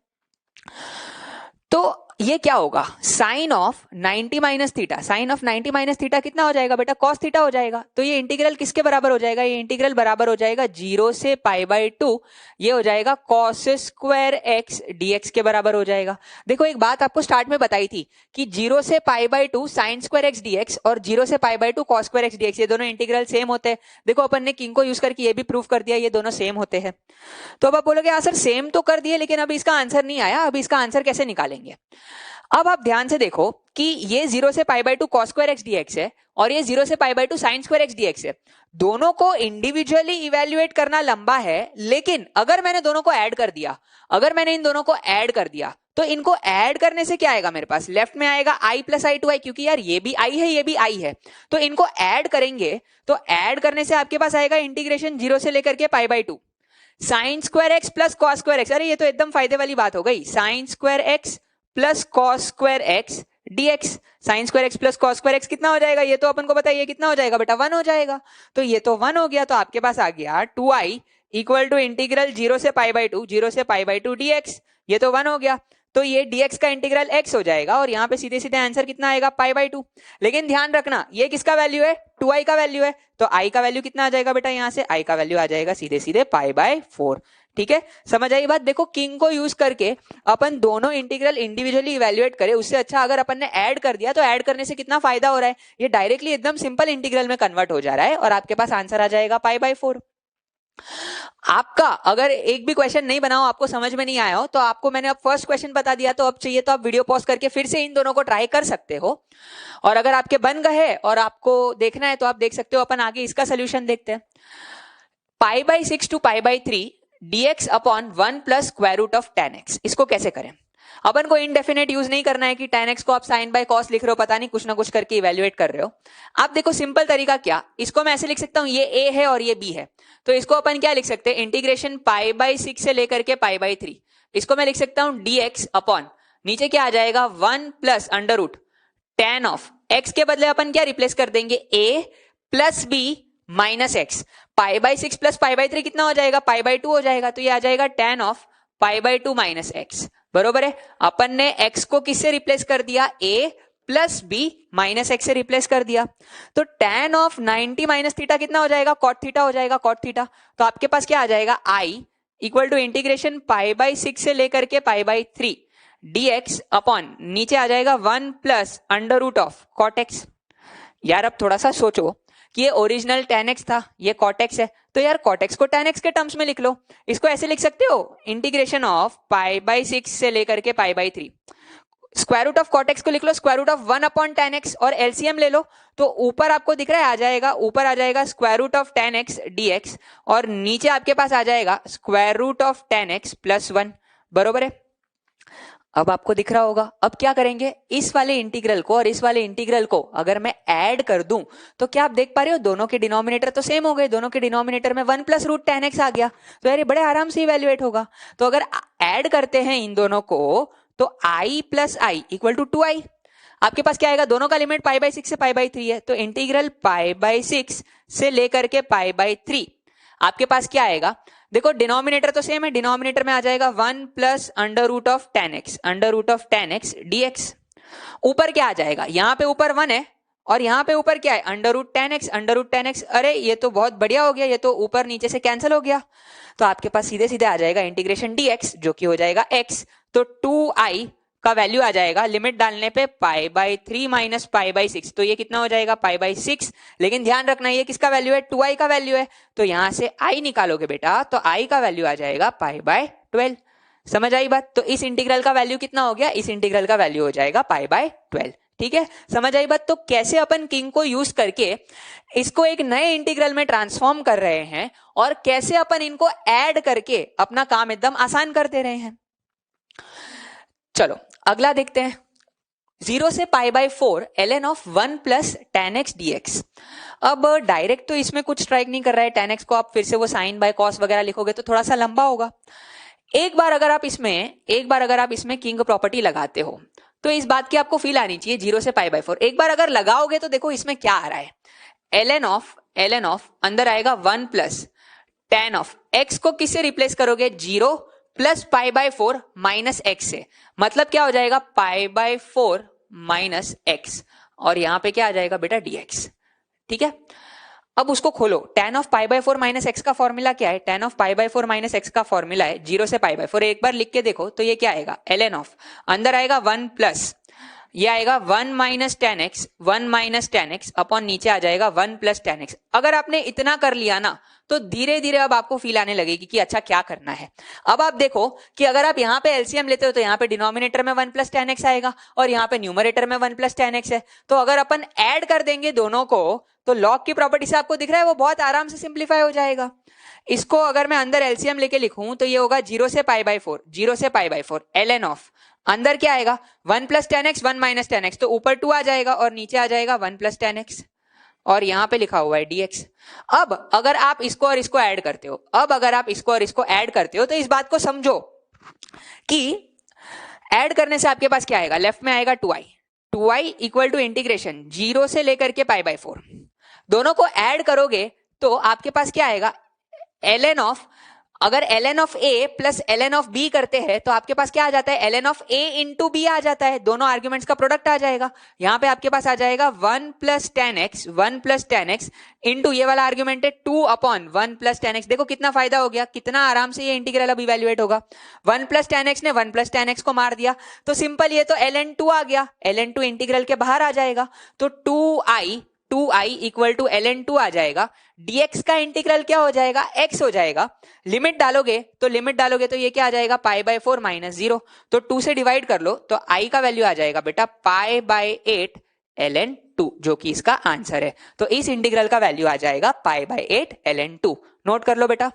तो ये क्या होगा, sine of 90 minus theta. Sine of 90 minus theta कितना हो जाएगा बेटा, कॉस थीटा हो जाएगा. तो ये इंटीग्रल किसके बराबर हो जाएगा, ये इंटीग्रल बराबर हो जाएगा 0 से पाई बाई 2, ये हो जाएगा कॉस स्क्वायर एक्स dx के बराबर हो जाएगा. देखो एक बात आपको स्टार्ट में बताई थी कि 0 से पाई by 2 sine square x dx और 0 से पाई by 2 cos square x dx, ये दोनों इंटीग्रल सेम होते हैं. देखो अपन ने किंग को यूज करके ये भी प्रूव कर दिया ये दोनों सेम होते हैं. तो अब आप बोलोगे हाँ सर सेम तो कर दिए, लेकिन अभी इसका आंसर नहीं आया, अभी इसका आंसर कैसे निकालेंगे. अब आप ध्यान से देखो कि ये 0 से पाई by 2 cos square x dx है और ये 0 से पाई by 2 sine square x dx है. दोनों को इंडिविजुअली इवैल्यूएट करना लंबा है, लेकिन अगर मैंने दोनों को ऐड कर दिया, अगर मैंने इन दोनों को ऐड कर दिया तो इनको ऐड करने से क्या आएगा मेरे पास, लेफ्ट में आएगा i प्लस आई टू आई, क्योंकि यार ये भी i है ये भी i है. तो इनको ऐड करेंगे तो ऐड करने से आपके पास आएगा इंटीग्रेशन 0 से लेकर के pi by 2 sine square x plus cos square x. अरे ये तो एकदम फायदे वाली बात हो गई, sine square x plus cos square x dx. Sine square x plus cos square x कितना हो जाएगा, ये तो अपन को पता है, ये कितना हो जाएगा बेटा 1 हो जाएगा. तो ये तो 1 हो गया, तो आपके पास आ गया 2i इक्वल टू इंटीग्रल 0 से पाई बाई 2 0 से पाई बाई 2 dx. ये तो 1 हो गया, तो ये dx का इंटीग्रल x हो जाएगा और यहाँ पे सीधे सीधे आंसर कितना आएगा पाई बाई 2. लेकिन ध्यान रखना ये किसका वैल्यू है, 2i का वैल्यू है. तो i का वैल्यू कितना आ जाएगा बेटा, यहाँ से i का वैल्यू आ जाएगा सीधे सीधे पाई बाई 4. ठीक है, समझ आई बात. देखो किंग को यूज करके अपन दोनों इंटीग्रल इंडिविजुअली इवैल्यूएट करें, उससे अच्छा अगर अपन ने ऐड कर दिया तो ऐड करने से कितना फायदा हो रहा है, ये डायरेक्टली एकदम सिंपल इंटीग्रल में कन्वर्ट हो जा रहा है और आपके पास आंसर आ जाएगा पाई बाई 4. आपका अगर एक भी क्वेश्चन नहीं बनाओ, आपको समझ में नहीं आया हो, तो आपको मैंने अब फर्स्ट क्वेश्चन बता दिया, तो अब चाहिए तो आप वीडियो पॉज करके फिर से इन दोनों को ट्राई कर सकते हो. और अगर आपके बन गए और आपको देखना है तो आप देख सकते हो. अपन आगे इसका सोल्यूशन देखते हैं. Pi by 6 to pi by 3 dx upon 1 plus square root of tan x. इसको कैसे करें, अपन को इनडेफिनेट यूज नहीं करना है कि tan x को आप साइन बाय कॉस लिख रहे हो, पता नहीं कुछ ना कुछ करके इवैल्यूएट कर रहे हो. आप देखो सिंपल तरीका क्या, इसको मैं ऐसे लिख सकता हूं, ये a है और ये b है, तो इसको अपन क्या लिख सकते हैं, इंटीग्रेशन पाई बाई 6 से लेकर के पाई बाई 3. इसको मैं लिख सकता हूं dx अपॉन नीचे क्या आ जाएगा 1 plus under root tan of x के बदले अपन क्या रिप्लेस कर देंगे a plus b minus x. Pi by 6 plus pi by 3 कितना हो जाएगा, पाई बाई 2 हो जाएगा. तो ये आ जाएगा tan of pi by 2 minus x. बरोबर है, अपन ने x को किससे रिप्लेस कर दिया, a plus b minus x से रिप्लेस कर दिया. तो tan ऑफ 90 माइनस थीटा कितना हो जाएगा, कॉट थीटा हो जाएगा, कॉट थीटा. तो आपके पास क्या आ जाएगा i equal to integration pi by 6 से लेकर के पाई बाई 3 dx अपॉन नीचे आ जाएगा 1 plus under root of cot x. यार अब थोड़ा सा सोचो कि ये ओरिजिनल tan x था, ये cot x है, तो यार cot x को tan x के टर्म्स में लिख लो। इसको ऐसे लिख सकते हो, इंटीग्रेशन ऑफ पाई बाई 6 से लेकर के pi by 3, square root of cot x को लिख लो square root of 1 upon tan x और एलसीएम ले लो, तो ऊपर आपको दिख रहा है आ जाएगा, ऊपर आ जाएगा square root of tan x dx और नीचे आपके पास आ जाएगा square root of tan x plus 1, बरोबर है। अब आपको दिख रहा होगा, अब क्या करेंगे, इस वाले इंटीग्रल को और इस वाले इंटीग्रल को अगर मैं ऐड कर दूं तो क्या आप देख पा रहे हो, दोनों के डिनोमिनेटर तो सेम हो गए, दोनों के डिनोमिनेटर में 1 प्लस रूट tan x आ गया, तो यार ये बड़े आराम से इवेल्युएट होगा। तो अगर ऐड करते हैं इन दोनों को तो i प्लस आई इक्वल टू 2i, आपके पास क्या आएगा, दोनों का लिमिट पाई बाई 6 से पाई बाई 3 है, तो इंटीग्रल पाई बाई 6 से लेकर के पाई बाई 3 आपके पास क्या आएगा, देखो डिनोमिनेटर तो सेम है, डिनोमिनेटर में आ जाएगा 1 plus under root of tan x dx। ऊपर क्या आ जाएगा, यहां पे ऊपर 1 है और यहां पे ऊपर क्या है, अंडर रूट tan x। अरे ये तो बहुत बढ़िया हो गया, ये तो ऊपर नीचे से कैंसिल हो गया, तो आपके पास सीधे सीधे आ जाएगा इंटीग्रेशन dx जो कि हो जाएगा x, तो 2i का वैल्यू आ जाएगा लिमिट डालने पे पाई बाई 3 माइनस पाई बाई 6, तो ये कितना हो जाएगा पाई बाई 6, लेकिन ध्यान रखना ये किसका वैल्यू है, 2i का वैल्यू है, तो यहां से i निकालोगे बेटा तो i का वैल्यू आ जाएगा पाई बाई 12। समझ आई बात, तो इस इंटीग्रल का वैल्यू कितना हो गया, इस इंटीग्रल का वैल्यू हो जाएगा पाई बाई 12। ठीक है, समझ आई बात। तो कैसे अपन किंग को यूज करके इसको एक नए इंटीग्रल में ट्रांसफॉर्म कर रहे हैं और कैसे अपन इनको ऐड करके अपना काम एकदम आसान कर दे रहे हैं। चलो अगला देखते हैं, 0 से pi by 4 ln of 1 plus tan x dx। अब डायरेक्ट तो इसमें कुछ स्ट्राइक नहीं कर रहा है, tan x को आप फिर से वो साइन बाय कॉस वगैरह लिखोगे तो थोड़ा सा लंबा होगा। एक बार अगर आप इसमें किंग प्रॉपर्टी लगाते हो तो इस बात की आपको फील आनी चाहिए, 0 से पाई बाई 4 एक बार अगर लगाओगे तो देखो इसमें क्या आ रहा है, ln ऑफ अंदर आएगा 1 प्लस tan ऑफ x को किससे रिप्लेस करोगे, 0 plus pi by 4 minus x से, मतलब क्या हो जाएगा पाई बाई 4 माइनस एक्स और यहां पे क्या आ जाएगा बेटा dx। ठीक है, अब उसको खोलो, tan of pi by 4 minus x का फॉर्मूला क्या है, tan of pi by 4 minus x का फॉर्मूला है 0 से पाई बाई 4, एक बार लिख के देखो तो ये क्या आएगा, ln ऑफ अंदर आएगा 1 प्लस ये आएगा 1 माइनस tan x अपॉन नीचे आ जाएगा 1 प्लस tan x। अगर आपने इतना कर लिया ना तो धीरे धीरे अब आपको फील आने लगेगी कि अच्छा क्या करना है। अब आप देखो कि अगर आप यहाँ पे एलसीएम लेते हो तो यहाँ पे डिनोमिनेटर में 1 प्लस tan x आएगा और यहाँ पे न्यूमरेटर में 1 प्लस tan x है, तो अगर अपन ऐड कर देंगे दोनों को तो लॉग की प्रॉपर्टी से आपको दिख रहा है वो बहुत आराम से सिंप्लीफाई हो जाएगा। इसको अगर मैं अंदर एलसीएम लेके लिखूं तो ये होगा 0 से पाई बाई 4 ln ऑफ अंदर क्या आएगा 1 plus tan x 1 minus tan x, तो ऊपर 2 आ जाएगा और नीचे आ जाएगा 1 प्लस tan x और यहां पे लिखा हुआ है dx। अब अगर आप इसको और इसको ऐड करते हो तो इस बात को समझो कि ऐड करने से आपके पास क्या आएगा, लेफ्ट में आएगा 2i इक्वल टू इंटीग्रेशन 0 से लेकर के पाई बाई 4, दोनों को ऐड करोगे तो आपके पास क्या आएगा ln ऑफ, अगर ln of a plus ln of b करते हैं तो आपके पास क्या आ जाता है, ln of a into b आ जाता है, दोनों आर्ग्यूमेंट्स का प्रोडक्ट आ जाएगा। यहां पे आपके पास आ जाएगा 1 प्लस tan x इंटू ये वाला आर्ग्यूमेंट है 2 अपॉन 1 प्लस tan x। देखो कितना फायदा हो गया, कितना आराम से ये इंटीग्रल अब इवेल्युएट होगा। 1 प्लस tan x ने 1 प्लस tan x को मार दिया तो सिंपल ये तो ln2 आ गया, ln2 इंटीग्रल के बाहर आ जाएगा तो 2i इक्वल टू ln2 आ जाएगा, dx का इंटीग्रल क्या हो जाएगा, x हो जाएगा। लिमिट डालोगे तो ये क्या आ जाएगा पाई बाई 4 माइनस 0, तो 2 से डिवाइड कर लो तो i का वैल्यू आ जाएगा बेटा पाई बाई 8 ln2 जो कि इसका आंसर है। तो इस इंटीग्रल का वैल्यू आ जाएगा पाई बाई 8 ln2, नोट कर लो बेटा।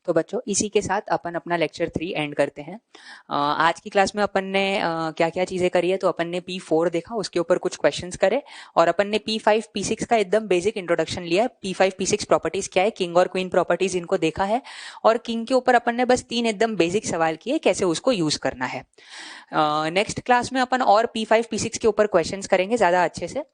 तो बच्चों इसी के साथ अपन अपना लेक्चर 3 एंड करते हैं। आज की क्लास में अपन ने क्या क्या चीजें करी है, तो अपन ने P4 देखा, उसके ऊपर कुछ क्वेश्चंस करे और अपन ने P5 P6 का एकदम बेसिक इंट्रोडक्शन लिया है। P5 P6 प्रॉपर्टीज क्या है, किंग और क्वीन प्रॉपर्टीज इनको देखा है और किंग के ऊपर अपन ने बस 3 एकदम बेसिक सवाल किए कैसे उसको यूज करना है। नेक्स्ट क्लास में अपन और P5 P6 के ऊपर क्वेश्चंस करेंगे ज्यादा अच्छे से।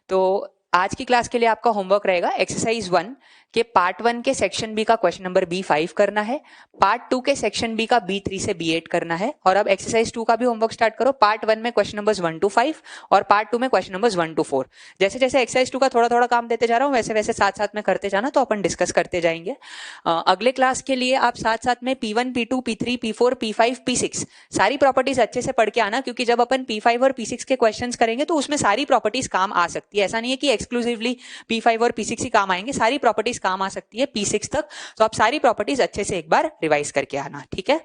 तो आज की क्लास के लिए आपका होमवर्क रहेगा एक्सरसाइज 1 कि पार्ट 1 के सेक्शन बी का क्वेश्चन नंबर B5 करना है, पार्ट 2 के सेक्शन बी का B3 से B8 करना है। और अब एक्सरसाइज 2 का भी होमवर्क स्टार्ट करो। पार्ट 1 में क्वेश्चन नंबर्स 1 to 5 और पार्ट 2 में क्वेश्चन नंबर्स 1 to 4। जैसे जैसे एक्सरसाइज 2 का थोड़ा थोड़ा काम देते जा रहा हूँ वैसे वैसे साथ साथ में करते जाना, तो अपन डिस्कस करते जाएंगे। अगले क्लास के लिए आप साथ साथ में P1, P2, P3, P4, P5, P6 सारी प्रॉपर्टीज अच्छे से पढ़ के आना, क्योंकि जब अपन P5 और P6 के क्वेश्चंस करेंगे तो उसमें सारी प्रॉपर्टीज काम आ सकती है। ऐसा नहीं है कि एक्सक्लूसिवली P5 और P6 ही काम आएंगे, सारी प्रॉपर्टीज काम आ सकती है P6 तक। तो आप सारी प्रॉपर्टीज अच्छे से एक बार रिवाइज करके आना, ठीक है।